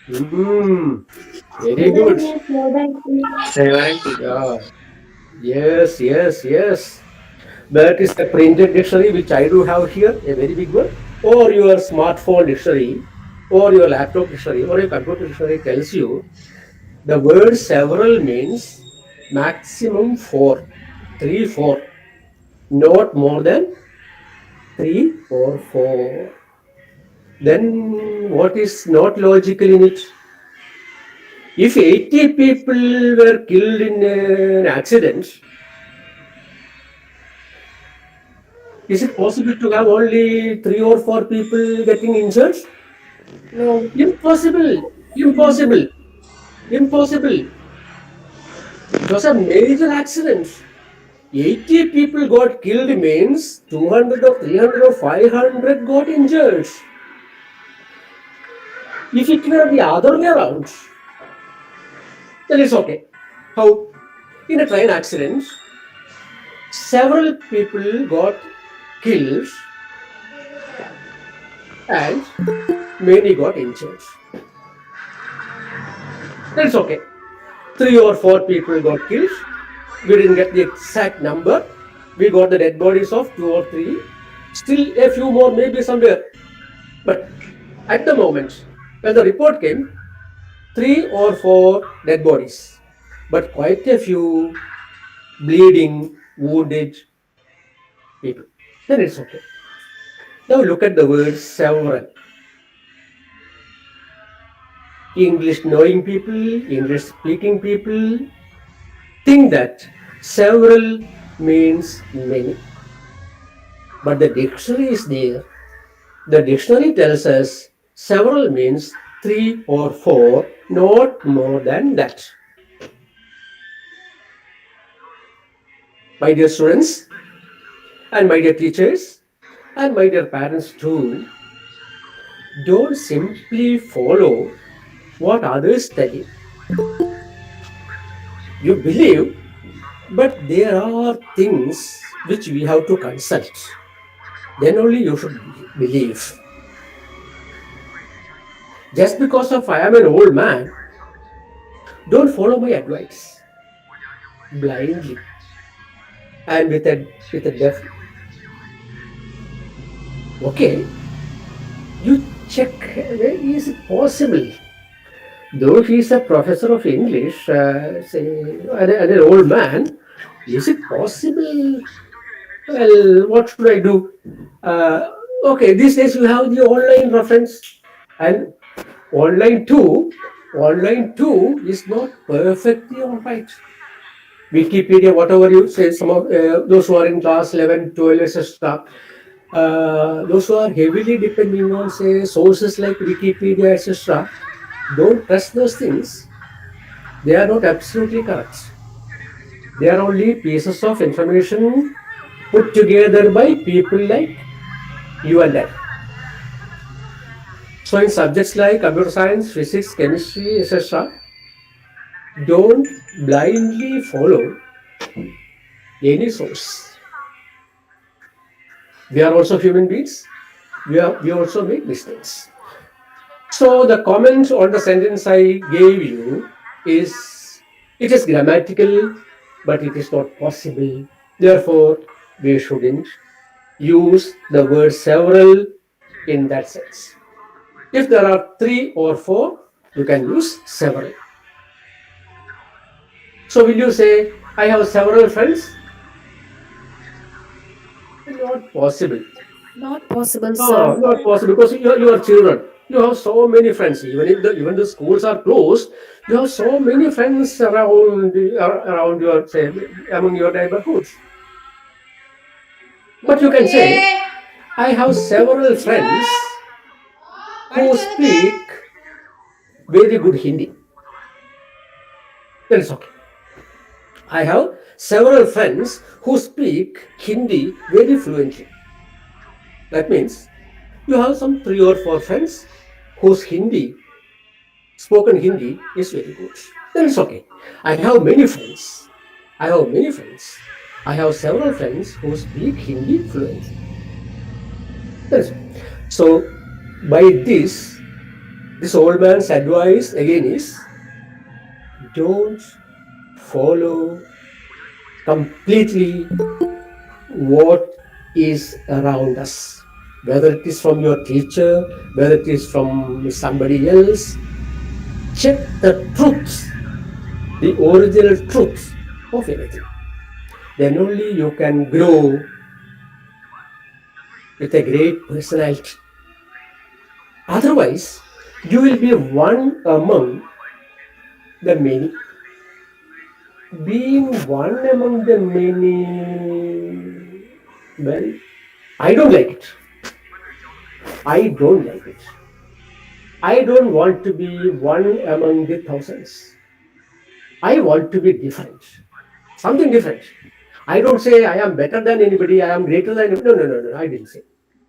very good. 70. Yes. That is the printed dictionary which I do have here, a very big one, or your smartphone dictionary, or your laptop dictionary, or your computer dictionary tells you the word several means maximum 4, 3, 4, not more than 3 or 4. Then what is not logical in it? If 80 people were killed in an accident, is it possible to have only 3 or 4 people getting injured? No. Impossible. Impossible. Impossible. It was a major accident. 80 people got killed means 200 or 300 or 500 got injured. If it were the other way around, then it's okay. How? In a train accident, several people got killed and many got injured. That's okay. 3 or 4 people got killed. We didn't get the exact number. We got the dead bodies of 2 or 3. Still a few more maybe somewhere. But at the moment, when the report came, 3 or 4 dead bodies, but quite a few bleeding, wounded people. Then it's okay. Now look at the word several. English knowing people, English speaking people think that several means many. But the dictionary is there. The dictionary tells us several means 3 or 4, not more than that. My dear students, and my dear teachers, and my dear parents too, don't simply follow what others tell you. You believe, but there are things which we have to consult. Then only you should believe. Just because of I am an old man, don't follow my advice blindly and with a deaf. Okay, you check, is it possible? Though he is a professor of English, say, and an old man, is it possible? Well, what should I do? Okay, these days you have the online reference, and online too. Online too is not perfectly all right. Wikipedia, whatever you say, some of those who are in class 11, 12, etc. Those who are heavily depending on, say, sources like Wikipedia, etc., don't trust those things. They are not absolutely correct. They are only pieces of information put together by people like you and I. So in subjects like computer science, physics, chemistry, etc., don't blindly follow any source. We are also human beings. We also make mistakes. So the comment on the sentence I gave you is, it is grammatical, but it is not possible. Therefore, we shouldn't use the word several in that sense. If there are 3 or 4, you can use several. So will you say, I have several friends? Not possible. Not possible, No, sir. not possible, because you are children. You have so many friends. Even the schools are closed, you have so many friends around your, say, among your neighborhoods. But you can say, I have several friends who speak very good Hindi. That is okay. I have several friends who speak Hindi very fluently. That means you have some 3 or 4 friends whose spoken Hindi is very good. Then it's okay. I have many friends. I have several friends who speak Hindi fluently. So by this old man's advice again is, don't follow completely what is around us, whether it is from your teacher, whether it is from somebody else. Check the truth, the original truth of everything. Then only you can grow with a great personality. Otherwise, you will be one among the many. Being one among the many, well, I don't like it. I don't like it. I don't want to be one among the thousands. I want to be different. Something different. I don't say I am better than anybody, I am greater than anybody. No, I didn't say.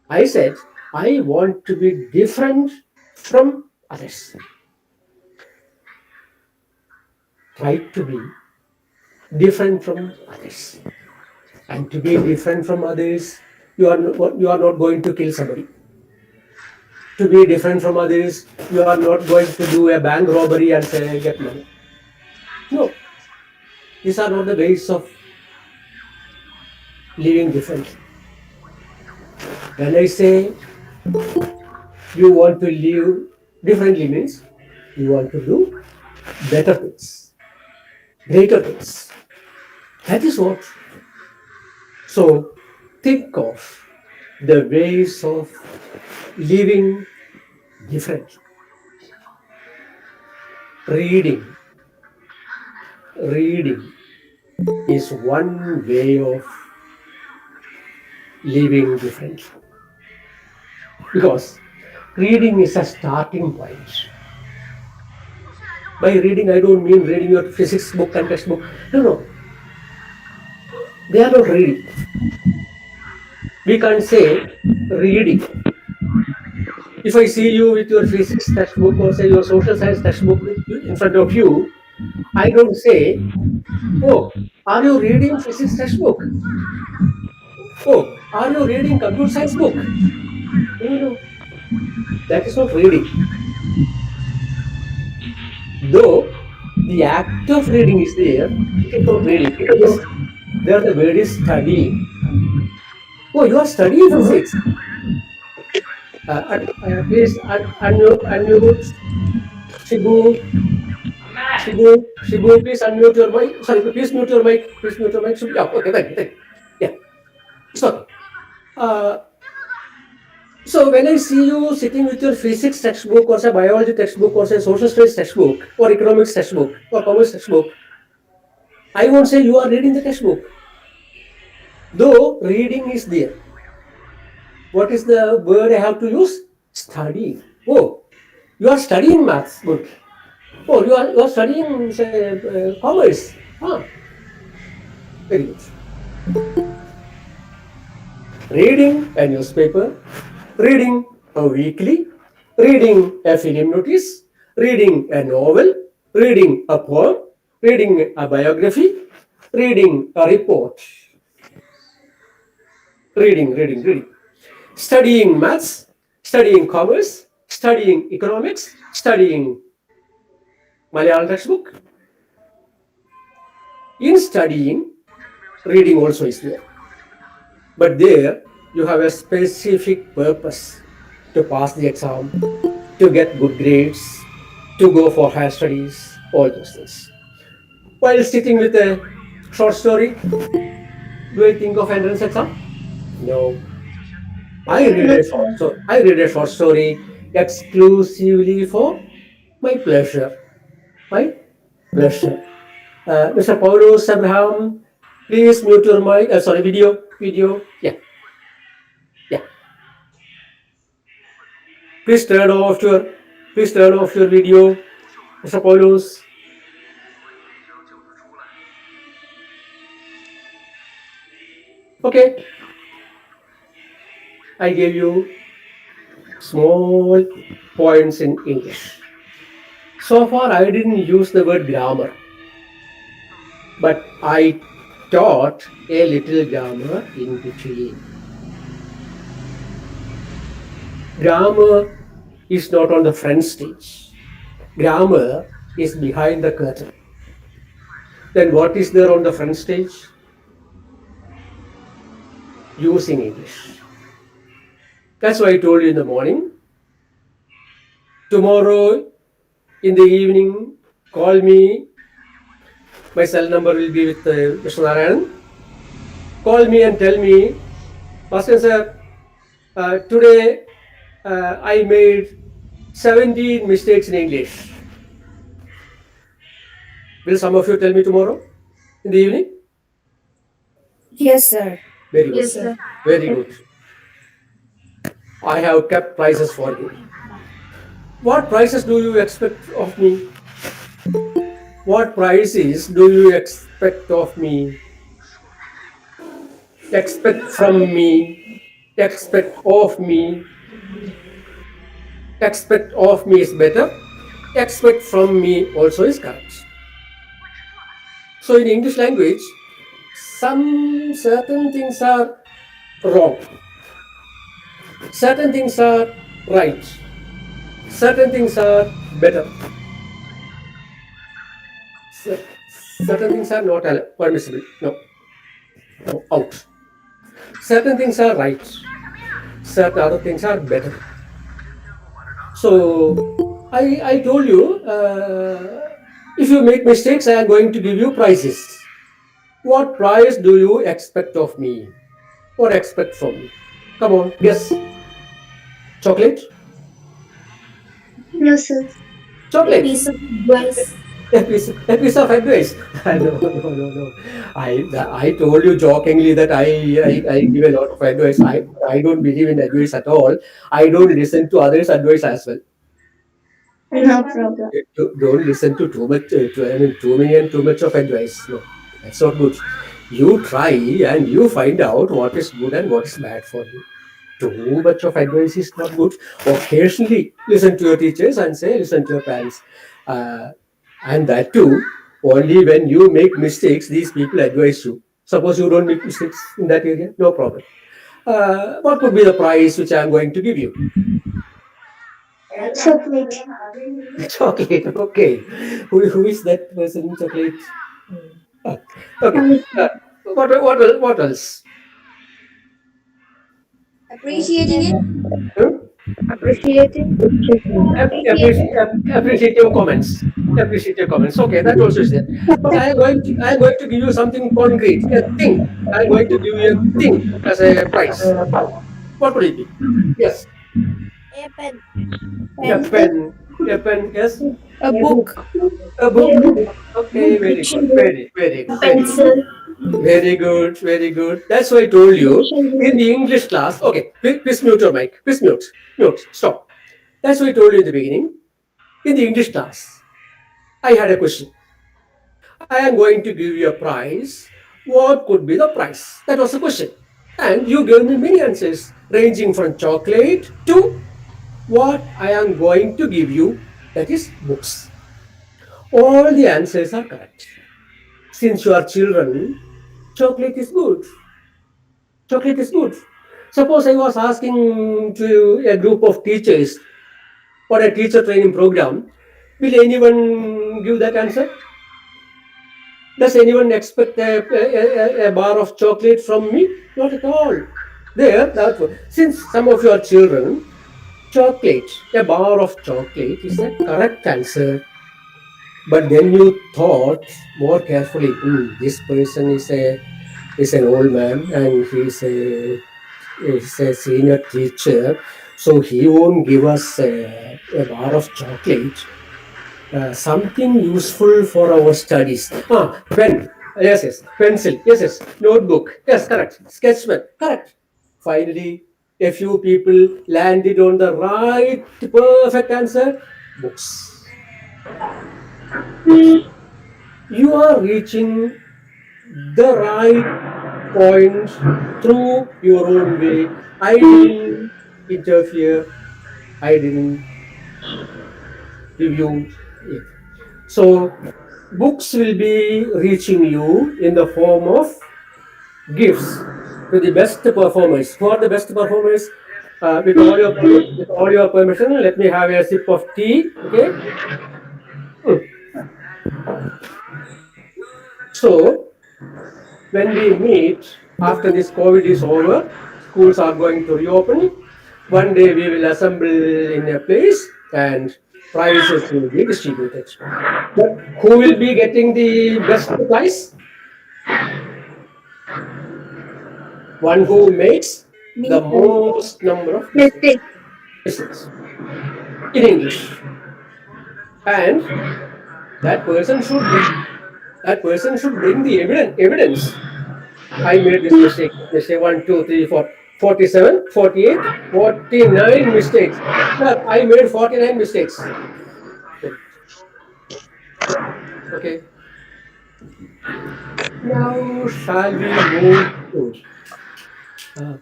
I said I want to be different from others. Try to be different from others. And to be different from others, you are not going to kill somebody. To be different from others, you are not going to do a bank robbery and say, get money. No. These are not the ways of living differently. When I say you want to live differently means you want to do better things, greater things. That is what. So think of the ways of living differently. Reading is one way of living differently. Because reading is a starting point. By reading, I don't mean reading your physics book and textbook. No. They are not reading. We can't say reading. If I see you with your physics textbook or say your social science textbook in front of you, I don't say, oh, are you reading physics textbook? Oh, are you reading computer science book? No. That is not reading. Though the act of reading is there, it is not reading. There the word is studying. Oh, you are studying physics. Please unmute. Shibu, please unmute your mic. Sorry, please mute your mic. Shibu, yeah, okay, thank you. Yeah, it's okay. So when I see you sitting with your physics textbook or say biology textbook or say social studies textbook or economics textbook or commerce textbook, I won't say you are reading the textbook. Though reading is there. What is the word I have to use? Studying. Oh, you are studying maths. Good. Oh, you are studying say, commerce. Very good. Reading a newspaper, reading a weekly, reading a film notice, reading a novel, reading a poem, reading a biography, reading a report. Reading. Studying maths, studying commerce, studying economics, studying Malayalam textbook. In studying, reading also is there. But there you have a specific purpose to pass the exam, to get good grades, to go for higher studies, all those things. While sitting with a short story, do I think of entrance exam? No. I read a short story exclusively for my pleasure. Mr. Paulos Abraham, please mute your mic. Video. Yeah. Please turn off your video, Mr. Paulos. Okay. I gave you small points in English. So far, I didn't use the word grammar, but I taught a little grammar in between. Grammar is not on the front stage. Grammar is behind the curtain. Then what is there on the front stage? Using English. That's why I told you in the morning. Tomorrow in the evening, call me. My cell number will be with Mr. Narayan. Call me and tell me, Bhaskaran sir, today I made 17 mistakes in English. Will some of you tell me tomorrow in the evening? Yes, sir. Very good. Yes, sir. Very good. I have kept prizes for you. What prizes do you expect of me? What prizes do you expect of me? Expect from me. Expect of me. Expect of me is better. Expect from me also is correct. So in English language, some certain things are wrong. Certain things are right. Certain things are better. Cer- Certain things are not permissible. No, no, out. Certain things are right. Certain other things are better. So I told you, if you make mistakes, I am going to give you prizes. What prize do you expect of me or expect from me? Come on, guess. Chocolate? No, sir. A Chocolate. piece of advice. A piece of advice. No. I told you jokingly that I give a lot of advice. I don't believe in advice at all. I don't listen to others' advice as well. No problem. Don't listen to too much. I mean, too many and too much of advice. No, that's not good. You try and you find out what is good and what is bad for you. Too much of advice is not good. Occasionally, listen to your teachers and say, listen to your parents. Uh, and that too, only when you make mistakes, these people advise you. Suppose you don't make mistakes in that area, no problem. What could be the prize which I am going to give you? Chocolate. Chocolate, okay. Who is that person, chocolate? Ah, okay. Um, What else? Appreciating it. Hmm? Appreciating. Appreciate your comments. Appreciate your comments. Okay, that also is there. But I am going to give you something concrete, a thing. I am going to give you a thing as a prize. What would it be? Yes, A pen. a Pencil. pen. A pen. Yes, A book. a book. Okay, very good. Very good. Very good. Pencil. Very good. Very good. That's why I told you in the English class. Okay, please mute your mic. Please mute. Mute. Stop. That's why I told you in the beginning. In the English class, I had a question. I am going to give you a prize. What could be the price? That was the question. And you gave me many answers, ranging from chocolate to what I am going to give you, that is books. All the answers are correct. Since you are children, chocolate is good. Chocolate is good. Suppose I was asking to a group of teachers for a teacher training program, will anyone give that answer? Does anyone expect a bar of chocolate from me? Not at all. Since some of your children, chocolate, a bar of chocolate is the correct answer. But then you thought more carefully, this person is an old man and is a senior teacher, so he won't give us a bar of chocolate. Something useful for our studies. Pen. Yes. Pencil. Yes. Notebook. Yes, correct. Sketchman. Correct. Finally, a few people landed on the right, perfect answer. Books. You are reaching the right point through your own way. I didn't interfere. I didn't give you it. So, books will be reaching you in the form of gifts to the best performers. Who are the best performers? With all your permission, let me have a sip of tea. Okay. Hmm. So, when we meet after this COVID is over, schools are going to reopen. One day we will assemble in a place and prizes will be distributed. But who will be getting the best prize? One who makes the Me. most number of Mistake. mistakes. in English, and that person should bring the evidence. I made this mistake. Mistake 1, 2, 3, 4, 47, 48, 49 mistakes. Sir, I made 49 mistakes. Okay. Now shall we move to uh,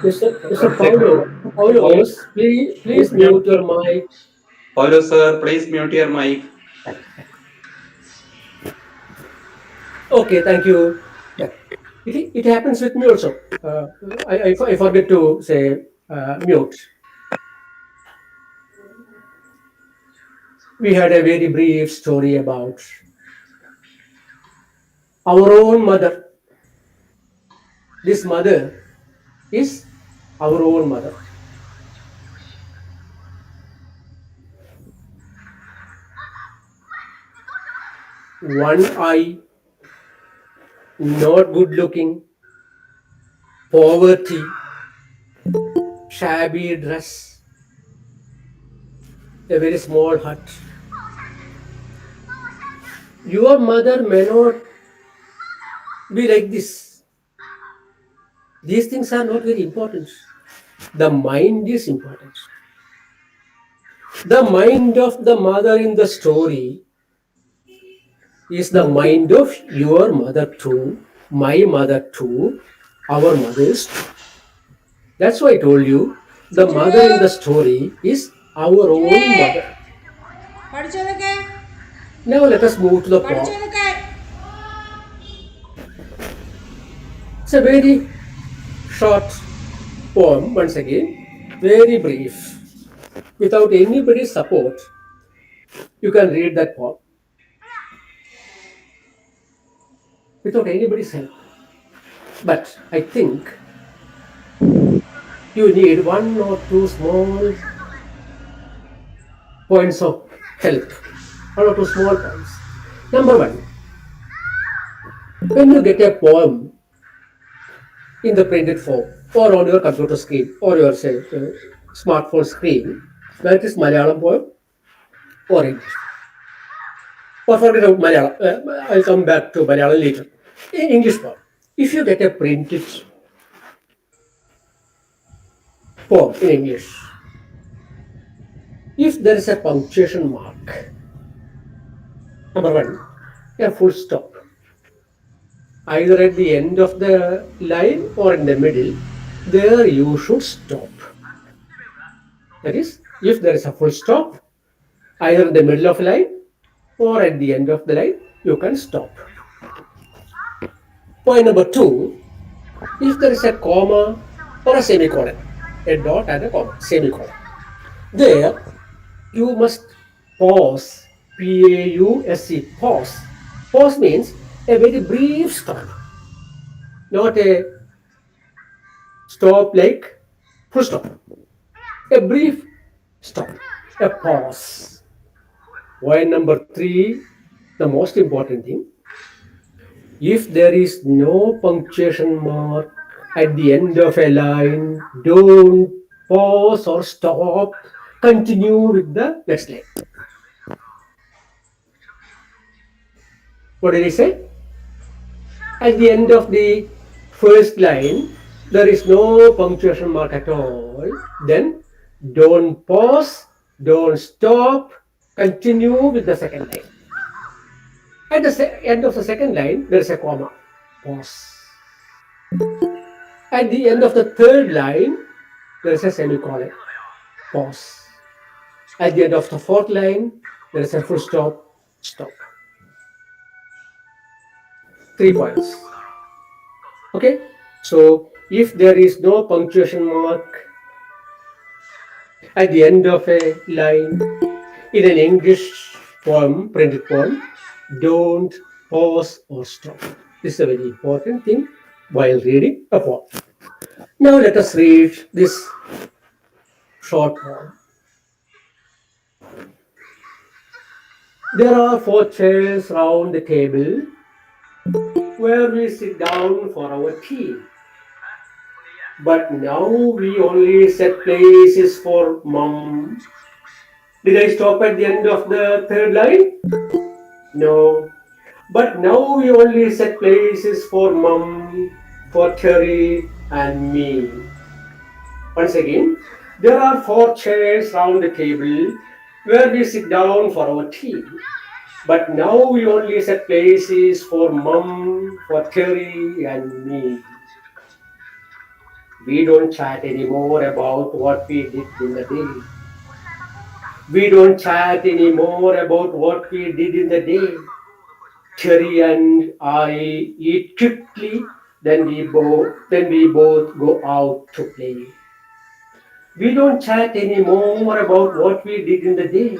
Mr. Paulo? Paulos, please mute your mic. Paulo sir, please mute your mic. Okay, thank you. Yeah. It happens with me also. I forget to say mute. We had a very brief story about our own mother. This mother is our own mother. One eye, not good looking, poverty, shabby dress, a very small hut. Your mother may not be like this. These things are not very important. The mind is important. The mind of the mother in the story is the mind of your mother too, my mother too, our mothers too. That's why I told you the mother in the story is our own mother. Now let us move to the poem. It's a very short poem, once again, very brief. Without anybody's support, you can read that poem. Without anybody's help. But I think you need one or two small points of help. One or two small points. Number one, when you get a poem in the printed form or on your computer screen or your say, smartphone screen, whether it is Malayalam poem or English. Or forget about Malayalam. I'll come back to Malayalam later. In English poem, if you get a printed poem in English, if there is a punctuation mark, number one, a full stop, either at the end of the line or in the middle, there you should stop. That is, if there is a full stop, either in the middle of a line or at the end of the line, you can stop. Point number two, if there is a comma or a semicolon, a dot and a comma, semicolon, there you must pause, P-A-U-S-E, pause. Pause means a very brief stop, not a stop like full stop. A brief stop, a pause. Point number three, the most important thing, if there is no punctuation mark at the end of a line, don't pause or stop, continue with the next line. What did he say? At the end of the first line, there is no punctuation mark at all. Then don't pause, don't stop, continue with the second line. At the end of the second line, there is a comma, pause. At the end of the third line, there is a semicolon, pause. At the end of the fourth line, there is a full stop, stop. 3 points. Okay, so if there is no punctuation mark at the end of a line in an English poem, printed poem, don't pause or stop. This is a very important thing while reading a poem. Now let us read this short poem. There are 4 chairs round the table where we sit down for our tea. But now we only set places for mum. Did I stop at the end of the third line? No. But now we only set places for mum, for Terry, and me. Once again, there are four chairs round the table where we sit down for our tea. But now we only set places for mum, for Terry, and me. We don't chat anymore about what we did in the day. We don't chat anymore about what we did in the day. Terry and I eat quickly, then we both go out to play. We don't chat anymore about what we did in the day.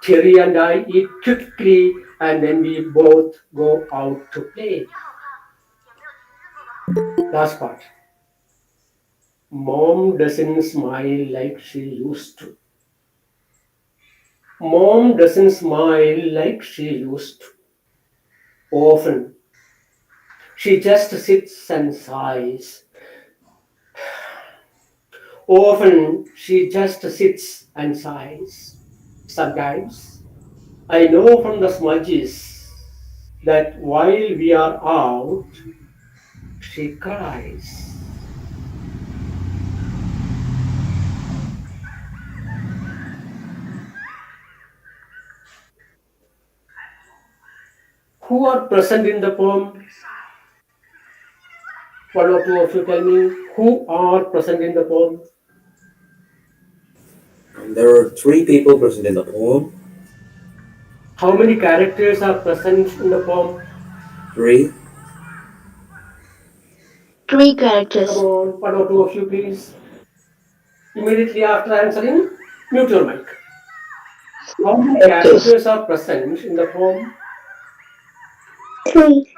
Terry and I eat quickly, and then we both go out to play. Last part. Mom doesn't smile like she used to. Mom doesn't smile like she used to. Often, she just sits and sighs. Often, she just sits and sighs. Sometimes, I know from the smudges that while we are out, she cries. Who are present in the poem? One or two of you tell me who are present in the poem. There are three people present in the poem. How many characters are present in the poem? Three. Three Come characters. on, one or two of you, please. Immediately after answering, mute your mic. How many Okay. characters are present in the poem? Three.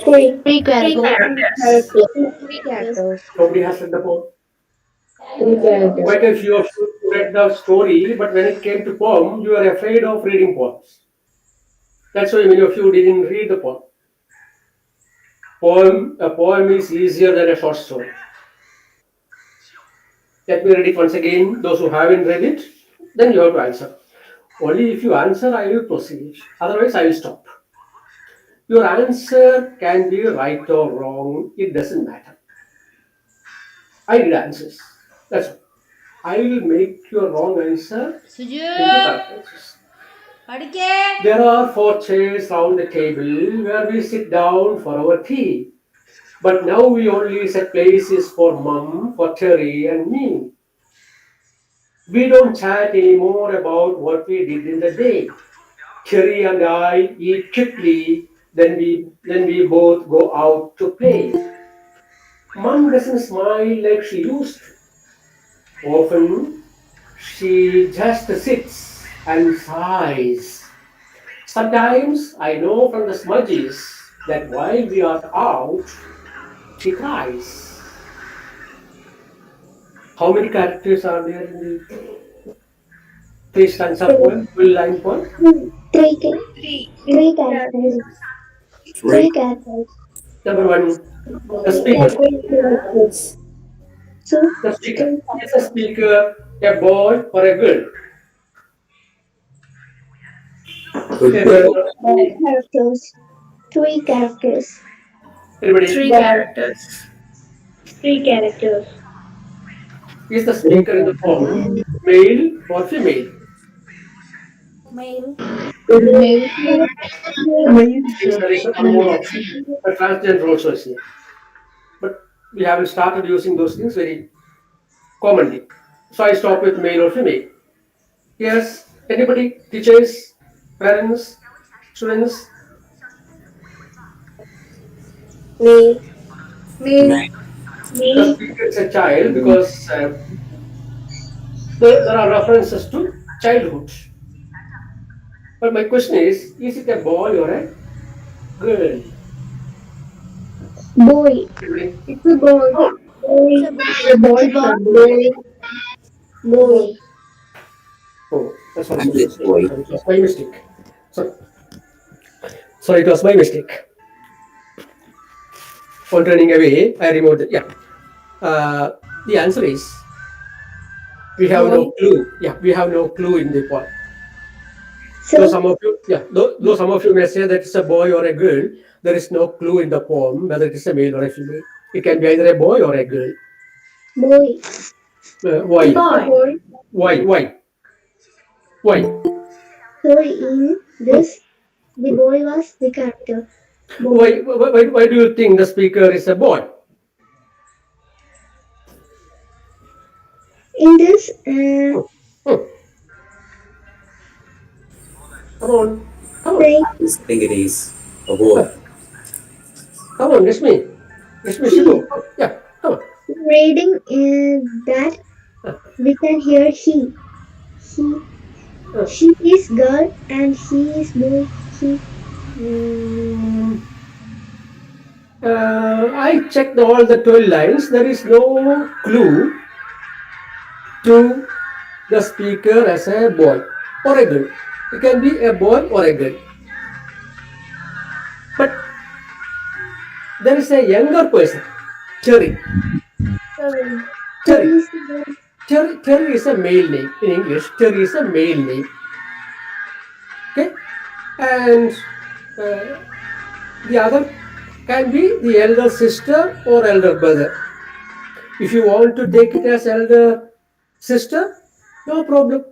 Three. Three characters. Characters. Three characters. Nobody has read the poem. Three characters. Quite a few of you read the story, but when it came to poem, you were afraid of reading poems. That's why many of you didn't read the poem. A poem is easier than a short story. Let me read it once again. Those who haven't read it, then you have to answer. Only if you answer, I will proceed. Otherwise, I will stop. Your answer can be right or wrong. It doesn't matter. I did answers. That's all. I will make your wrong answer Suju, into correct answers. padike. There are four chairs round the table where we sit down for our tea. But now we only set places for mum, for Terry, and me. We don't chat anymore about what we did in the day. Terry and I eat quickly, then we both go out to play. Mum doesn't smile like she used to. Often she just sits and sighs. Sometimes I know from the smudges that while we are out, she cries. How many characters are there in the three stanza poem, full line poem? Three. Three. Three characters. Three. Three characters. Number one, the Yeah, speaker. three characters. So, The speaker. three Is a speaker a boy or a girl? Good A girl. girl or a boy? characters. Three characters. Anybody? Three characters. Three characters. Is the speaker in the poem male or female? Male. Male. Means there is one more option. A transgender also is here. But we haven't started using those things very commonly. So I stop with male or female. Yes, anybody? Teachers, parents, students? Me. Male. The speaker is a child because there are references to childhood. But my question is it a boy or a girl? Boy. Anybody? It's a boy. It's a Boy. boy. A boy. Boy. Oh, that's one Actually, it's boy. mistake. Sorry, it was my mistake. Sorry, it was my mistake. On turning away, I removed it. Yeah. The answer is we have Boy. no clue. Yeah, we have no clue in the poem. Though So, some of you, yeah, though some of you may say that it's a boy or a girl, there is no clue in the poem whether it is a male or a female. It can be either a boy or a girl. boy. Why? It's a boy. Why? Why? Why? So in this, the boy was the character. Boy. Why do you think the speaker is a boy? In this, Hmm. Come on, come on, saying I just think it is a boy. come on, Rishmi. Rishmi Shibu. Yeah, come on. reading that we can hear he. Uh, She is girl and he is boy. He. mm, I checked all the 12 lines. There is no clue to the speaker as a boy or a girl. It can be a boy or a girl. But there is a younger person, Terry. So Terry. he is the boy. Terry is a male name in English. Terry is a male name. Okay, and the other can be the elder sister or elder brother. If you want to take it as elder sister, no problem.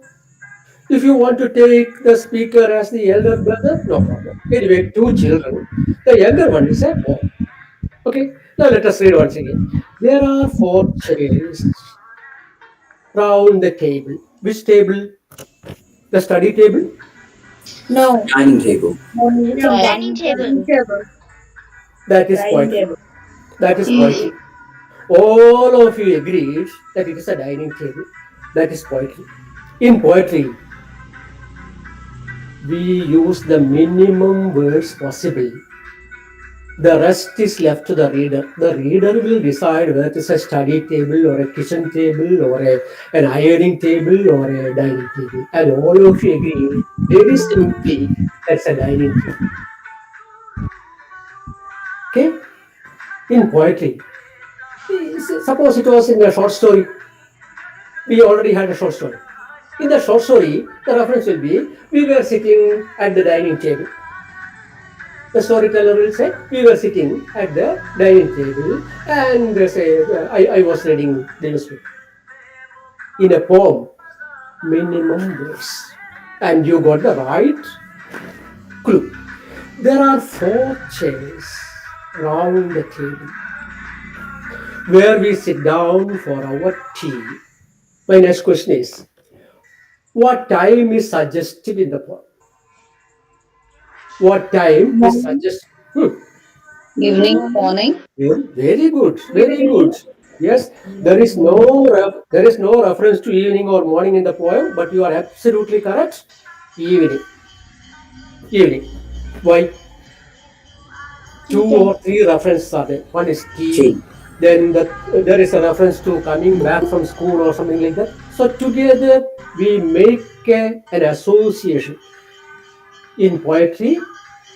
If you want to take the speaker as the elder brother, no problem. Anyway, two children. The younger one is a boy. Okay, now let us read once again. There are four chairs round the table. Which table? The study table? No. Dining table. It's a No. Dining table. That is Dining poetry. table. That is poetry. All of you agreed that it is a dining table. That is poetry. In poetry, we use the minimum words possible. The rest is left to the reader. The reader will decide whether it is a study table or a kitchen table or an ironing table or a dining table. And all of you agree very simply that's a dining table. Okay? In poetry, suppose it was in a short story. We already had a short story. In the short story, the reference will be we were sitting at the dining table. The storyteller will say we were sitting at the dining table and say I was reading the newspaper. In a poem, minimum words, and you got the right clue. There are four chairs round the table where we sit down for our tea. My next question is, what time is suggested in the poem? What time is suggested? evening, morning. Very good, very good. Yes, there is no reference to evening or morning in the poem, but you are absolutely correct. Evening, evening. Why? Two Okay. or three references are there. One is tea. Tea. Then there is a reference to coming back from school or something like that. So together we make an association. In poetry,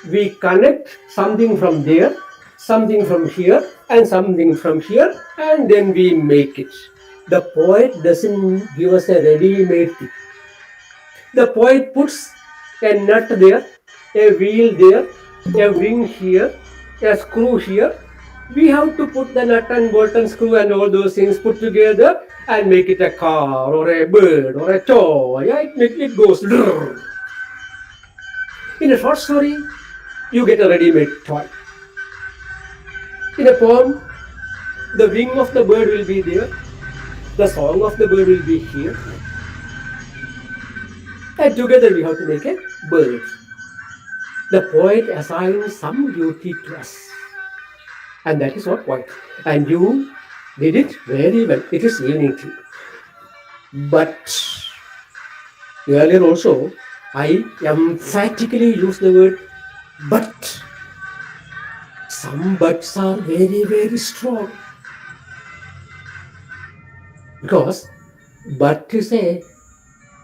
we connect something from there, something from here, and something from here, and then we make it. The poet doesn't give us a ready-made thing. The poet puts a nut there, a wheel there, a wing here, a screw here. We have to put the nut and bolt and screw and all those things put together and make it a car or a bird or a toy. Yeah, it goes. In a short story, you get a ready-made toy. In a poem, the wing of the bird will be there, the song of the bird will be here, and together we have to make a bird. The poet assigns some duty to us, and that is what poetry. And you did it very well. It is evening tea. But earlier also, I emphatically use the word but. Some buts are very, very strong. Because but is a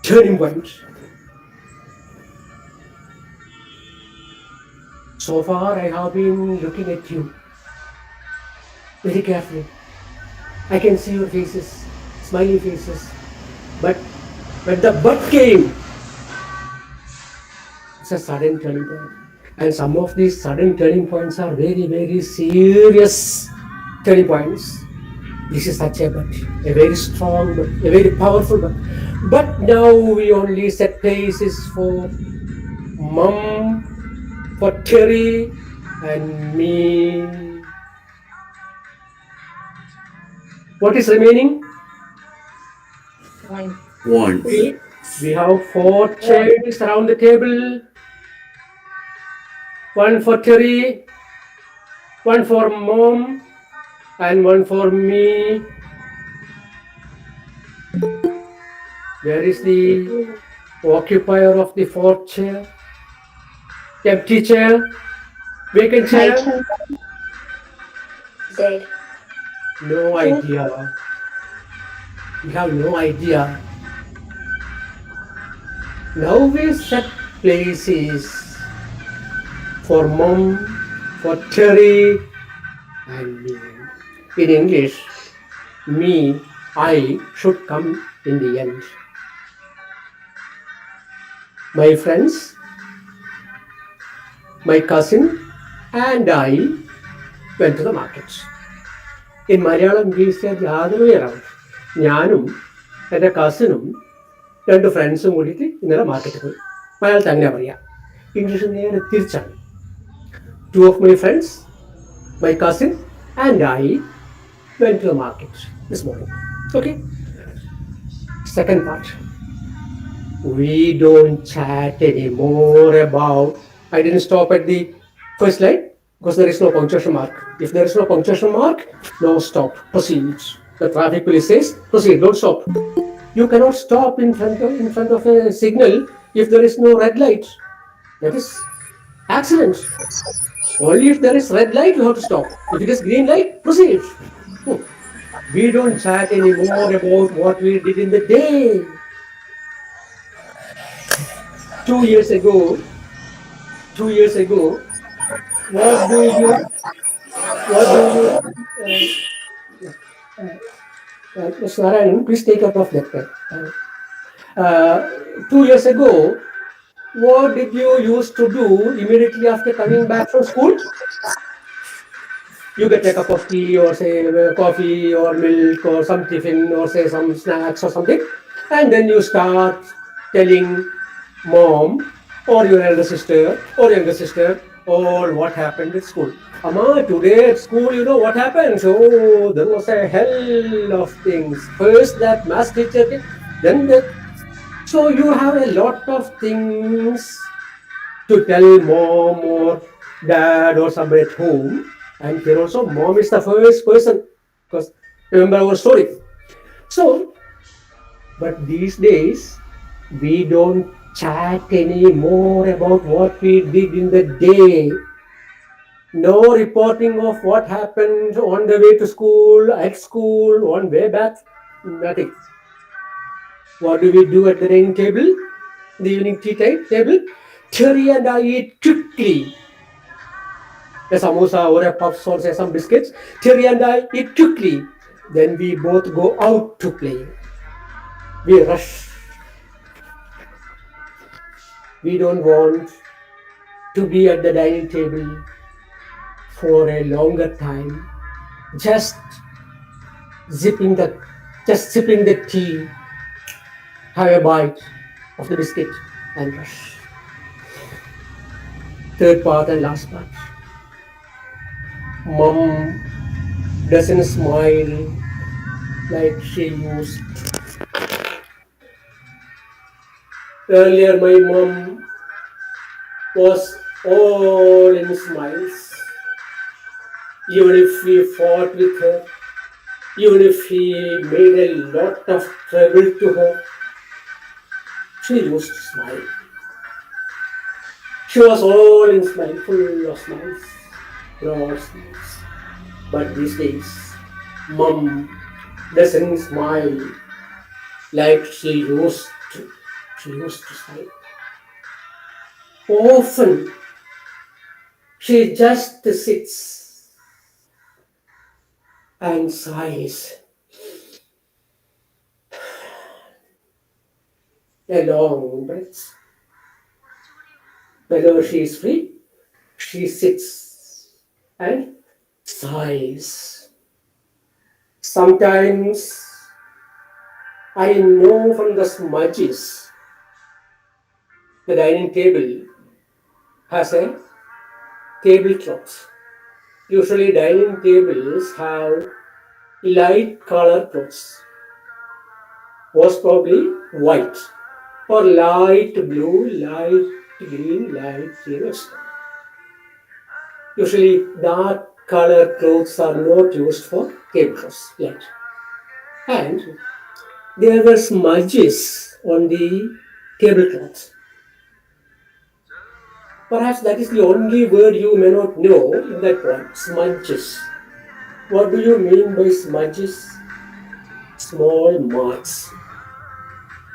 turning point. So far, I have been looking at you very carefully. I can see your faces, smiley faces. But when the but came, it's a sudden turning point. And some of these sudden turning points are very, very serious turning points. This is such a but, a very strong but, a very powerful but. But now we only set places for Mum, for Terry, and me. What is remaining? One. We have 4 chairs around the table. One for Terry, one for Mom, and one for me. Where is the occupier of the 4th chair? Empty chair? Vacant chair? Dead. No idea. We have no idea. Now we set places for Mom, for Terry, and me. In English, me, I should come in the end. My friends, my cousin, and I went to the market. In Malayalam, we said the other way around. ഞാനും എൻ്റെ കസിനും 2 ഫ്രണ്ട്സും കൂടിയിട്ട് ഇന്നലെ മാർക്കറ്റിൽ പോയി. മലയാളത്തിൽ അങ്ങനെ പറയാം. ഇംഗ്ലീഷിൽ നേരെ തിരിച്ചാണ്. 2 of my friends, my cousin, and I went to the market this morning. Okay? Second part. We don't chat anymore about. I didn't stop at the first line because there is no punctuation mark. If there is no punctuation mark, no stop. Proceed. The traffic police says, proceed, don't stop. You cannot stop in front of a signal if there is no red light. That is accident. Only if there is red light, you have to stop. If it is green light, proceed. We don't chat anymore about what we did in the day. 2 years ago, what do you, Mr. Narayan, please take out of that pen. 2 years ago, what did you used to do immediately after coming back from school? You get a cup of tea or say coffee or milk or some tiffin or say some snacks or something, and then you start telling mom or your elder sister or younger sister all what happened at school. Amma, today at school, you know what happened? So there was a hell of things. First that math teacher came, then that. So you have a lot of things to tell mom or dad or somebody at home. And here also mom is the first person because remember our story. So, but these days we don't chat anymore about what we did in the day. No reporting of what happened on the way to school, at school, on way back, nothing. What do we do at the dining table? The evening tea table? Terry and I eat quickly. A samosa or a puffs or say some biscuits. Terry and I eat quickly. Then we both go out to play. We rush. We don't want to be at the dining table for a longer time. Just sipping the tea, have a bite of the biscuit and rush. Third part and last part. Mom doesn't smile like she used. Earlier, my mom was all in smiles. Even if we fought with her, even if we made a lot of trouble to her, she used to smile. She was all in smile, full of smiles, broad smiles. But these days, Mom doesn't smile like she used to. She used to smile. Often, she just sits and sighs A long breath. Whenever she is free, she sits and sighs. Sometimes I know from the smudges the dining table has a tablecloth. Usually, dining tables have light color clothes, most probably white or light blue, light green, light yellow. Usually, dark color clothes are not used for tablecloths yet. And there were smudges on the tablecloth. Perhaps that is the only word you may not know in that one, smudges. What do you mean by smudges? Small marks.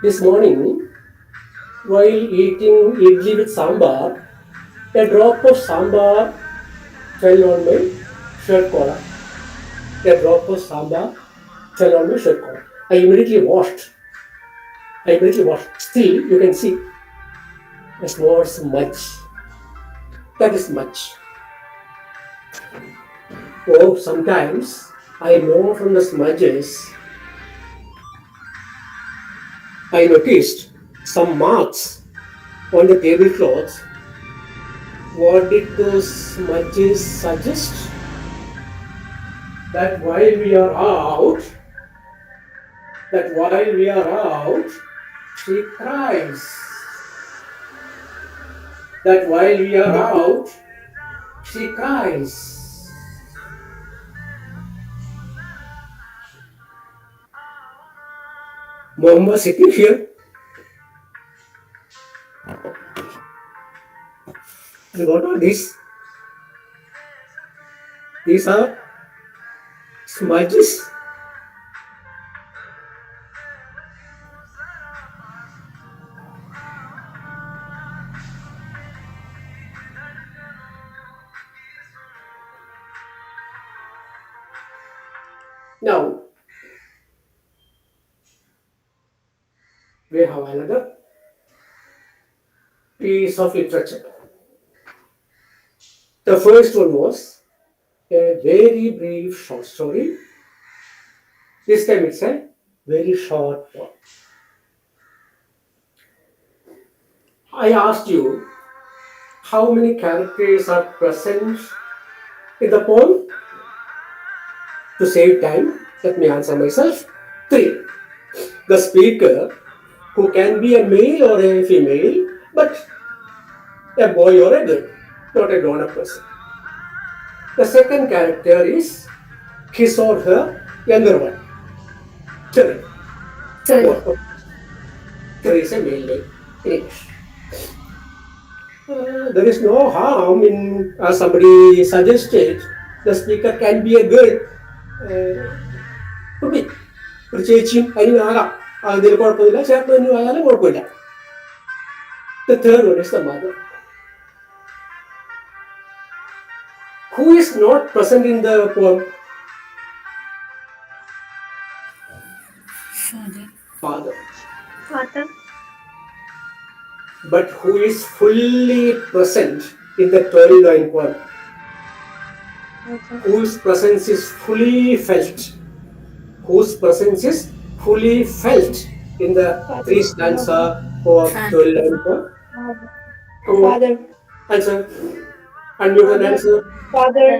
This morning, while eating idli with sambar, a drop of sambar fell on my shirt collar. A drop of sambar fell on my shirt collar. I immediately washed. Still, you can see a small smudge. That is smudge. Oh, sometimes I know from the smudges, I noticed some marks on the tablecloth. What did those smudges suggest? That while we are out, she cries. That while we are out, she cries. Mom was sitting here. And what are these? These are smudges. Now, we have another piece of literature. The first one was a very brief short story. This time it's a very short one. I asked you how many characters are present in the poem. To save time, let me answer myself. 3. The speaker, who can be a male or a female, but a boy or a girl, not a grown-up person. The second character is his or her younger one. Terry. Terry is a male name in English. There is no harm in, as somebody suggested, the speaker can be a girl. Could be. ഒരു ചേച്ചിയും അതിന് ആകാം. അതിൽ കുഴപ്പമില്ല. ചേട്ടനും ആയാലും കുഴപ്പമില്ല. The third one is the mother. Who is not present in the poem? Father. But who is fully present in the 12-line poem? Whose presence is fully felt? Whose presence is fully felt in the 3 stanza of 12-line poem? Father. Answer. Unmute and answer. Father.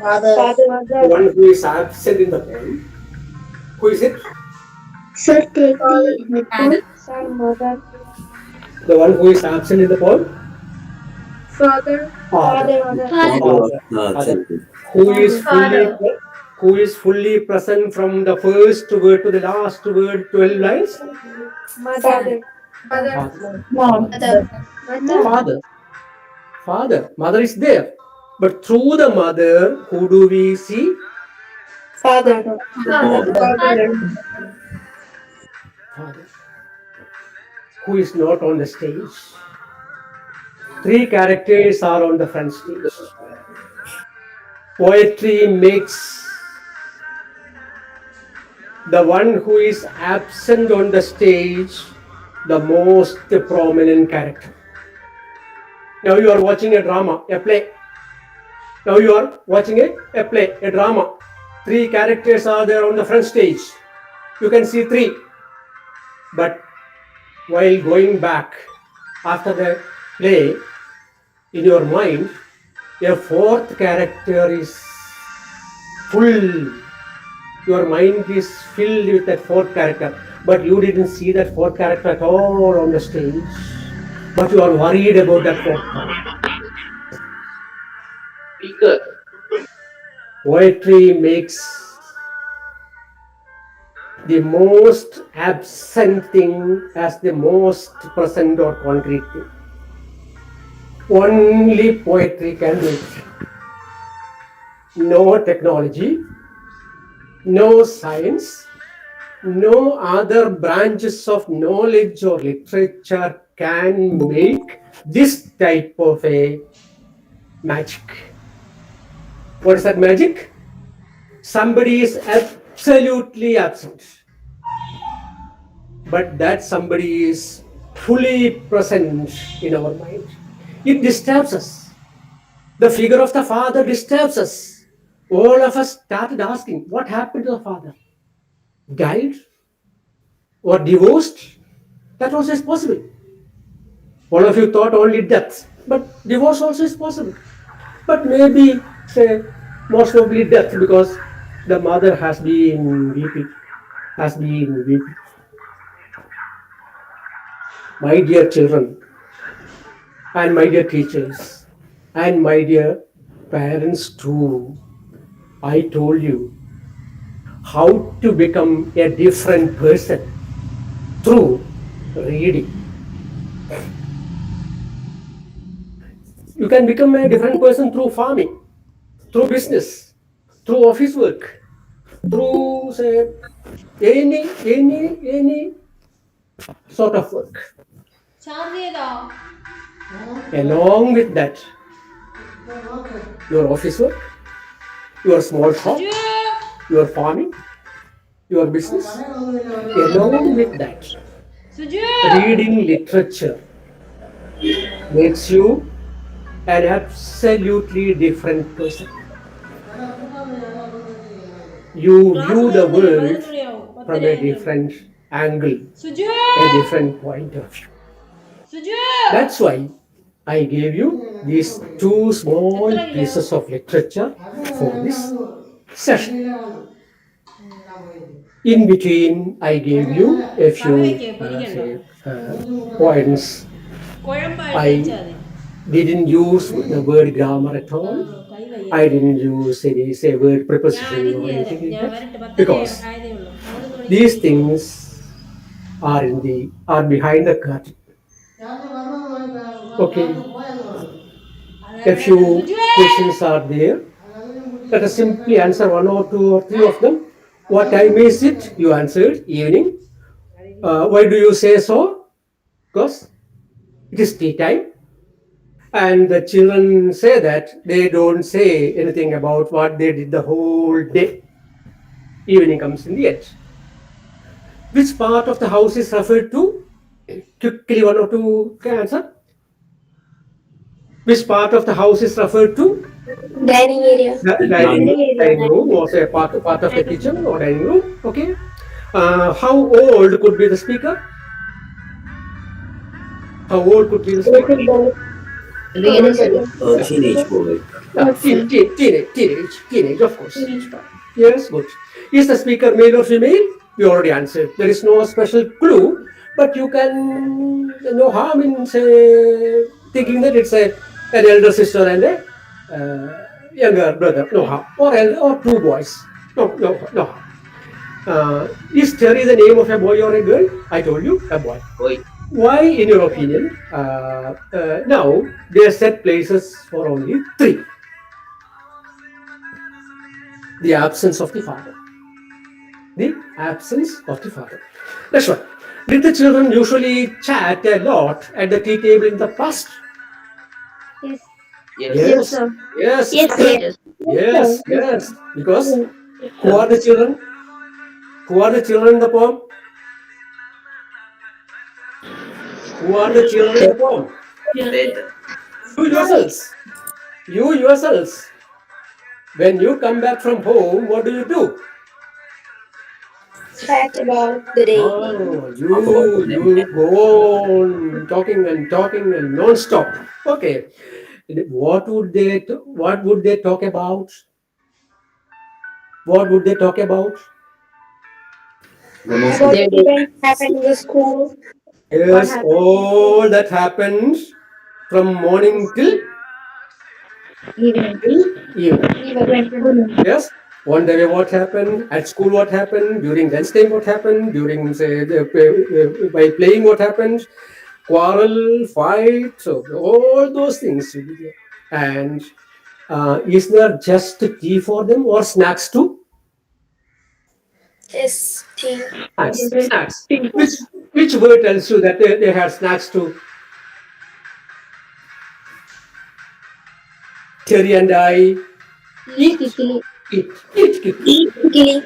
The one who is absent in the poem. Who is it? Sir, take the headphone. Mother. The one who is absent in the poem? Father. Father. Who is fully present from the first word to the last word, 12 lines? Mother. Father. Mother is there. But through the mother, who do we see? Father. Father. Who is not on the stage. 3 characters are on the front stage. Poetry makes The one who is absent on the stage, the most prominent character. Now you are watching a drama, a play. Now you are watching a play, a drama. 3 characters are there on the front stage. You can see 3. But while going back after the play, in your mind, a 4th character is full. Your mind is filled with that 4th character, but you didn't see that 4th character at all on the stage. But you are worried about that 4th character. Poetry makes the most absent thing as the most present or concrete thing. Only poetry can do it. No technology, no science, no other branches of knowledge or literature can make this type of a magic. What is that magic? Somebody is absolutely absent, but that somebody is fully present in our mind. It disturbs us. The figure of the father disturbs us. All of us started asking, what happened to the father? Died? Or divorced? That also is possible. All of you thought only death, but divorce also is possible. But maybe, say, most probably death, because the mother has been weeping. My dear children, and my dear teachers, and my dear parents too, I told you how to become a different person through reading. You can become a different person through farming, through business, through office work, through, say, any sort of work. Along with that, your office work, your small shop, your farming, your business. Along with that, reading literature makes you an absolutely different person. You view the world from a different angle, a different point of view. That's why I gave you these 2 small pieces of literature for this session. In between, I gave you a few points. I didn't use the word grammar at all. I didn't use any, say, word preposition or anything like that, because these things are behind the curtain. Okay. A few questions are there. Let us simply answer 1 or 2 or 3 of them. What time is it? You answered evening. Why do you say so? Because it is tea time. And the children say that they don't say anything about what they did the whole day. Evening comes in the end. Which part of the house is referred to? Quickly 1 or 2 can answer. Which part of the house is referred to? Dining area. Dining room, or say part of the kitchen or dining room. Okay. How old could be the speaker? How old could be the speaker? A teenage boy. Teenage, of course. Yes, good. Is the speaker male or female? You already answered. There is no special clue, but you can no harm in, say, thinking that it's an elder sister and a younger brother. No harm. Or 2 boys. No harm. Is Terry the name of a boy or a girl? I told you, a boy. Why, in your opinion, now they are set places for only 3? The absence of the father. The absence of the father. Next one. Did the children usually chat a lot at the tea table in the past? Yes. Yes. sir. Yes. Yes, sir. Yes. Because who are the children? Who are the children in the poem? Who are the children in the poem? You yourselves. You yourselves. When you come back from home, what do? Chat about the day. Oh, you go on talking and non-stop. Okay. What would they talk about? What would they talk about? The most About Their the day. events happened in the school. What Yes, happened? all that happens from morning till Evening. evening. Even. Yes. On the way, what happened at school? What happened during lunchtime? What happened during, say, by playing? What happened? Quarrel, fight, so all those things will be there. And is there just tea for them or snacks too? Yes, tea. Snacks. Which word tells you that they had snacks too? Terry and I eat, Kikili. eat.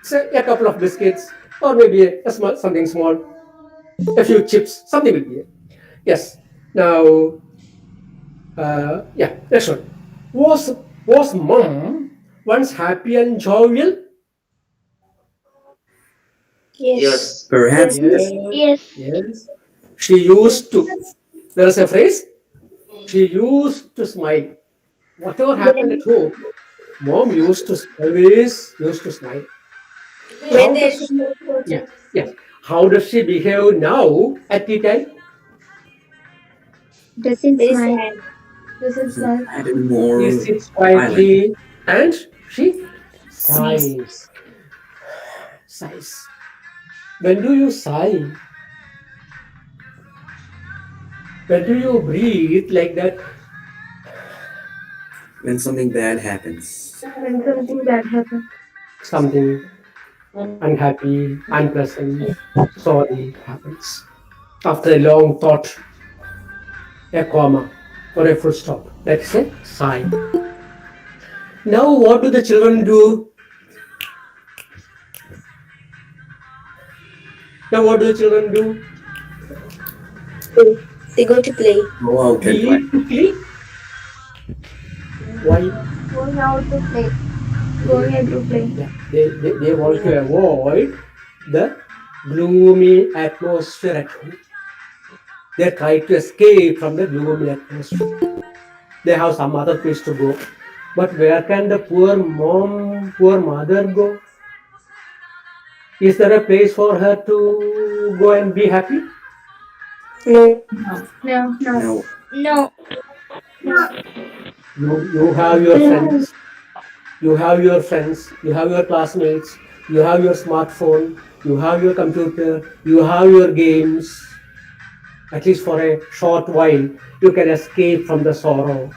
So a couple of biscuits or maybe something small, a few chips, something will be there. Yes. Now, yeah, next one. Was mom once happy and jovial? Yes. perhaps Yes. Yes. Yes. She used to. There is a phrase. She used to smile. Whatever happened at When, home, mom used to always used to smile. when How there does is she? no Yeah. project. Yes. How does she behave now at tea time? Doesn't Very smile. sad. isn't that She more sits silent. quietly and she sighs. Sighs. When do you sigh? When do you breathe like that? When something bad happens. When something bad happens. Something unhappy, unpleasant, sorry happens. After a long thought, a comma or a full stop. That's a sigh. Now, what do the children do? Now, what do the children do? They go to play. Go out and play. Eat quickly. Why? Going out to play. Going out to play. Yeah, they want to avoid the gloomy atmosphere at home. They try to escape from the gloomy atmosphere. They have some other place to go. But where can the poor mother go? Is there a place for her to go and be happy? No. No. Now, No. You have your friends, you have your friends, you have your classmates, you have your smartphone, you have your computer, you have your games. At least for a short while, you can escape from the sorrow.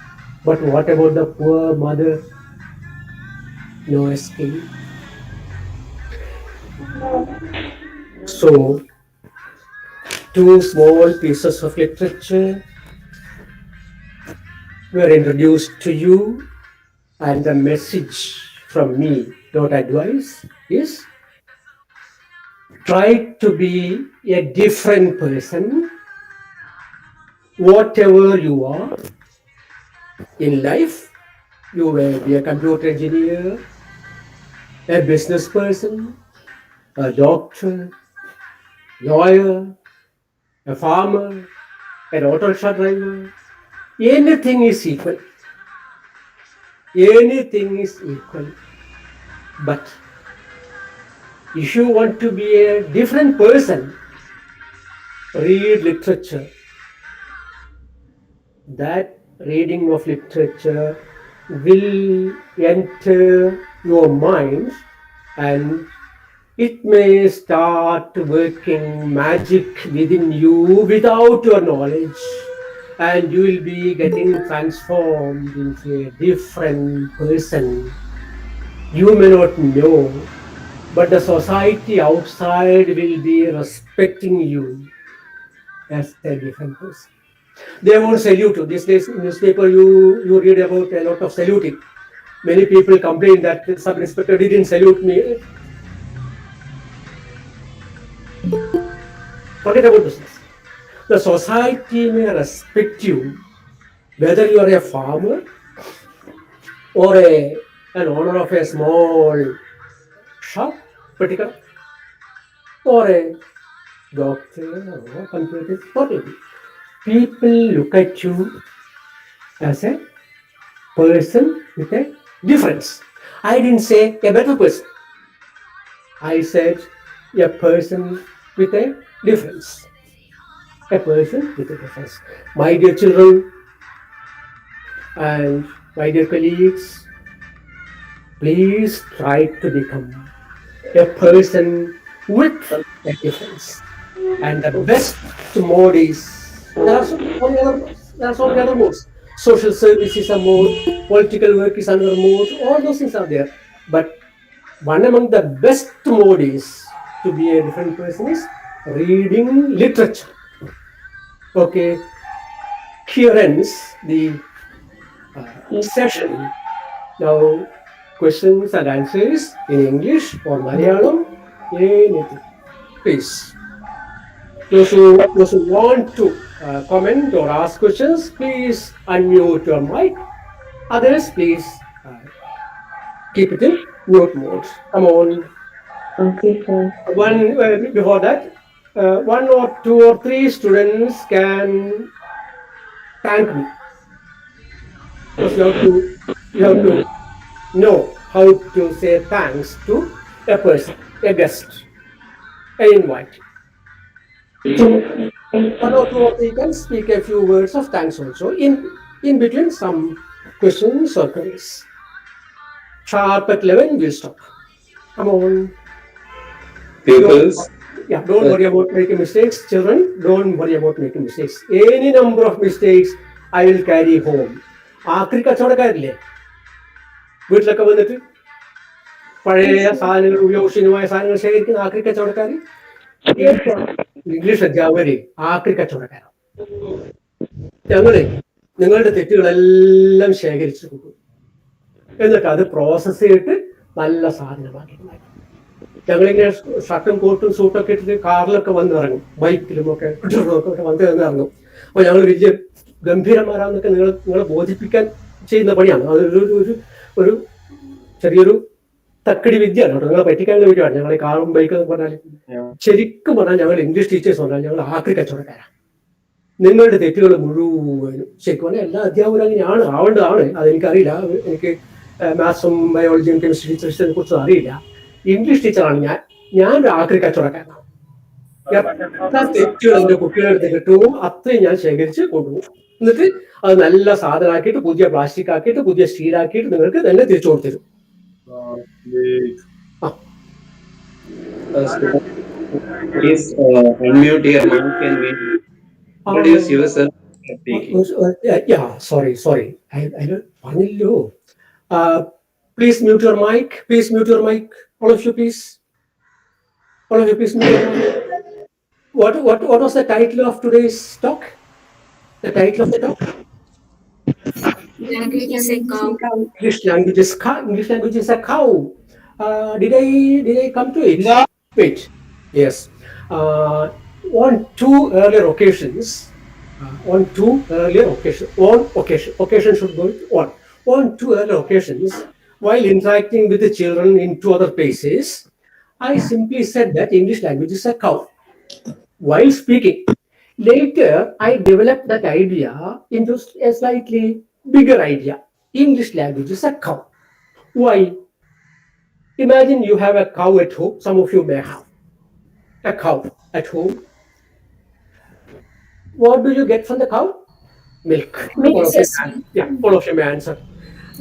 But what about the poor mother? No escape. So, two small pieces of literature were introduced to you, and the message from me, not advice, is try to be a different person, whatever you are in life. You may be a computer engineer, a business person, a doctor, lawyer, a farmer, an auto rickshaw driver. Anything is equal. Anything is equal. But if you want to be a different person, read literature. That reading of literature will enter your mind and it may start working magic within you without your knowledge, and you will be getting transformed into a different person. You may not know, but the society outside will be respecting you as a different person. They won't salute you. These days, in newspaper, you read about a lot of saluting. Many people complain that some inspector didn't salute me. Forget about business. The society may respect you whether you are a farmer or an owner of a small shop, particular, or a doctor or computer, whatever. People look at you as a person with a difference. I didn't say a better person. I said a person with a difference. A person with a difference. My dear children and my dear colleagues, please try to become a person with a difference. And the best mode is there are so many other modes. Social service is a mode, political work is another mode, all those things are there. But one among the best mode is to be a different person is reading literature. Okay, here ends the session. Now, questions and answers in English or Malayalam, anything. Please. Those who want to comment or ask questions, please unmute your mic. Others, please keep it in mute mode. Come on. Okay, sir. Before that, one or two or three students can thank me. Because you have to know how to say thanks to a person, a guest, an invite. So one or two or three can speak a few words of thanks also in between some questions or queries. Sharp at 11, we'll stop. Come on. Pupils, Yeah, don't worry about making mistakes, children. Don't worry about making mistakes. Any number of mistakes I will carry home. ആക്രി കച്ചവടക്കാരില്ലേ വീട്ടിലൊക്കെ വന്നിട്ട് പഴയ സാധനങ്ങൾ ഉപയോഗശൂന്യമായ സാധനങ്ങൾ ശേഖരിക്കുന്ന ആക്രി കച്ചവടക്കാർ ഇംഗ്ലീഷ് അധ്യാപകരെ ആക്രി കച്ചവടക്കാരാണ്. ഞങ്ങള് നിങ്ങളുടെ തെറ്റുകളെല്ലാം ശേഖരിച്ചു കൊടുക്കും, എന്നിട്ട് അത് പ്രോസസ് ചെയ്തിട്ട് നല്ല സാധനമാക്കി മാറ്റും. ഞങ്ങളിങ്ങനെ ഷർട്ടും കോട്ടും സൂട്ടൊക്കെ ഇട്ടിട്ട് കാറിലൊക്കെ വന്ന് ഇറങ്ങും, ബൈക്കിലും ഒക്കെ വന്ന് ഇറങ്ങും. അപ്പോൾ ഞങ്ങൾ വലിയ ഗംഭീരന്മാരാന്നൊക്കെ നിങ്ങളെ ബോധിപ്പിക്കാൻ ചെയ്യുന്ന പണിയാണ്. ഒരു ചെറിയൊരു തക്കടി വിദ്യയാണ് കേട്ടോ, നിങ്ങളെ പറ്റിക്കാനുള്ള വീഡിയോയാണ്. ഞങ്ങൾ കാറും ബൈക്കും എന്ന് പറഞ്ഞാൽ ശരിക്കും പറഞ്ഞാൽ ഞങ്ങൾ ഇംഗ്ലീഷ് ടീച്ചേഴ്സ് പറഞ്ഞാൽ ഞങ്ങൾ ആക്രി കച്ചവടക്കാരാണ്. നിങ്ങളുടെ തെറ്റുകൾ മുഴുവനും ശരിക്കും പറഞ്ഞാൽ എല്ലാ അധ്യാപകരും അങ്ങനെയാണ്, ആവേണ്ടതാണ്. അതെനിക്കറിയില്ല, എനിക്ക് മാത്സും ബയോളജിയും കെമിസ്ട്രി ടീച്ചേഴ്സിനെ കുറിച്ചും അറിയില്ല. ഇംഗ്ലീഷ് ടീച്ചറാണ് ഞാൻ ഒരു ആക്രി കച്ചവടക്കാരനാണ്. എത്ര തെറ്റുകൾ എൻ്റെ കുട്ടികളുടെ അടുത്ത് കിട്ടുമോ അത്രയും ഞാൻ ശേഖരിച്ച് കൊണ്ടുപോകും. എന്നിട്ട് അത് നല്ല സാധനമാക്കിയിട്ട് പുതിയ പ്ലാസ്റ്റിക് ആക്കിയിട്ട് പുതിയ സ്റ്റീലാക്കിയിട്ട് നിങ്ങൾക്ക് തന്നെ തിരിച്ചു കൊടുത്തിരും. please unmute your mic and we introduce yourself. Yeah, sorry. I പറഞ്ഞില്ലോ. Please mute your mic. Please mute your mic. All of you, please. All of you, please mute your mic. What was the title of today's talk? The title of the talk? Language is a cow. English language is a cow. Did I come to it? Wait. Yes. On two earlier occasions, occasion should go on. On two earlier occasions, while interacting with the children in two other places, I simply said that English language is a cow while speaking. Later, I developed that idea into a slightly bigger idea. English language is a cow. Why? Imagine you have a cow at home. Some of you may have a cow at home. What do you get from the cow? Milk. All of you may answer.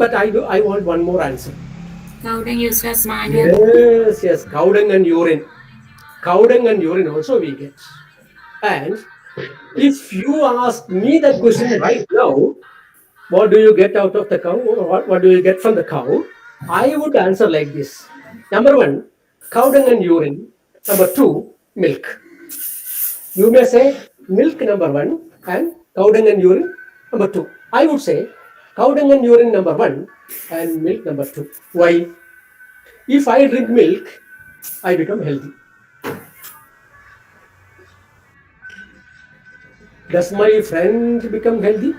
But I want one more answer. Cow dung used as manure. Yes, cow dung and urine. Cow dung and urine also we get. And if you ask me that question right now, what do you get out of the cow? What do you get from the cow? I would answer like this. Number one, cow dung and urine. Number two, milk. You may say milk number one and cow dung and urine number two. I would say cow dung and urine number one and milk number two. Why? If I drink milk, I become healthy. Does my friend become healthy?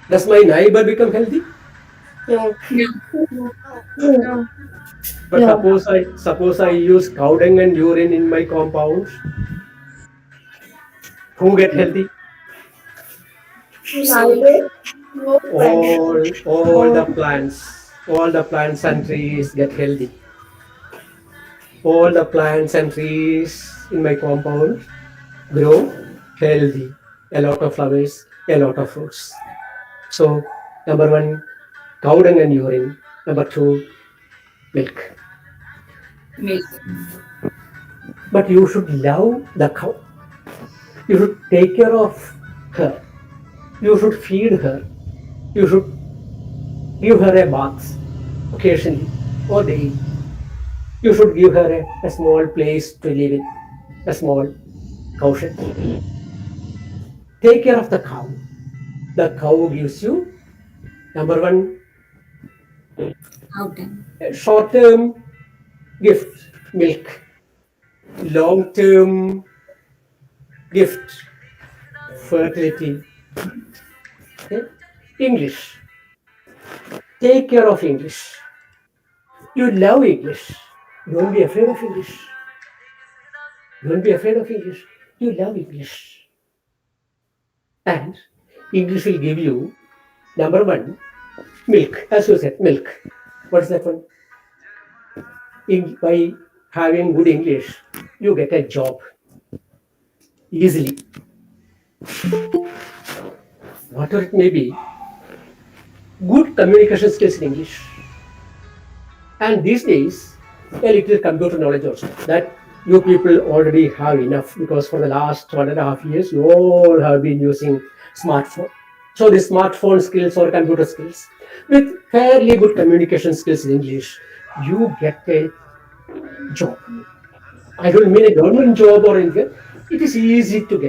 Does my neighbor become healthy? No. No. But suppose I use cow dung and urine in my compound. Who get healthy? Neither. No friend. All the plants and trees get healthy. All the plants and trees in my compound grow healthy. A lot of flowers, a lot of fruits. So, number one, cow dung and urine. Number two, milk. But you should love the cow. You should take care of her. You should feed her. You should give her a bath occasionally or daily. You should give her a small place to live in, a small cow shed. Take care of the cow. The cow gives you, number one, a short-term gift, milk. Long-term gift, fertility. Okay? English. Take care of English. You love English. Don't be afraid of English. Don't be afraid of English. You love English. And English will give you, number one, milk. As you said, milk. What's that one? By having good English, you get a job easily. Whatever it may be, good communication skills in English. And these days, a little computer knowledge also. That you people already have enough, because for the last 1.5 years, you all have been using smartphone. So the smartphone skills or computer skills, with fairly good communication skills in English, you get a job. I don't mean a government job or anything. It is easy to get.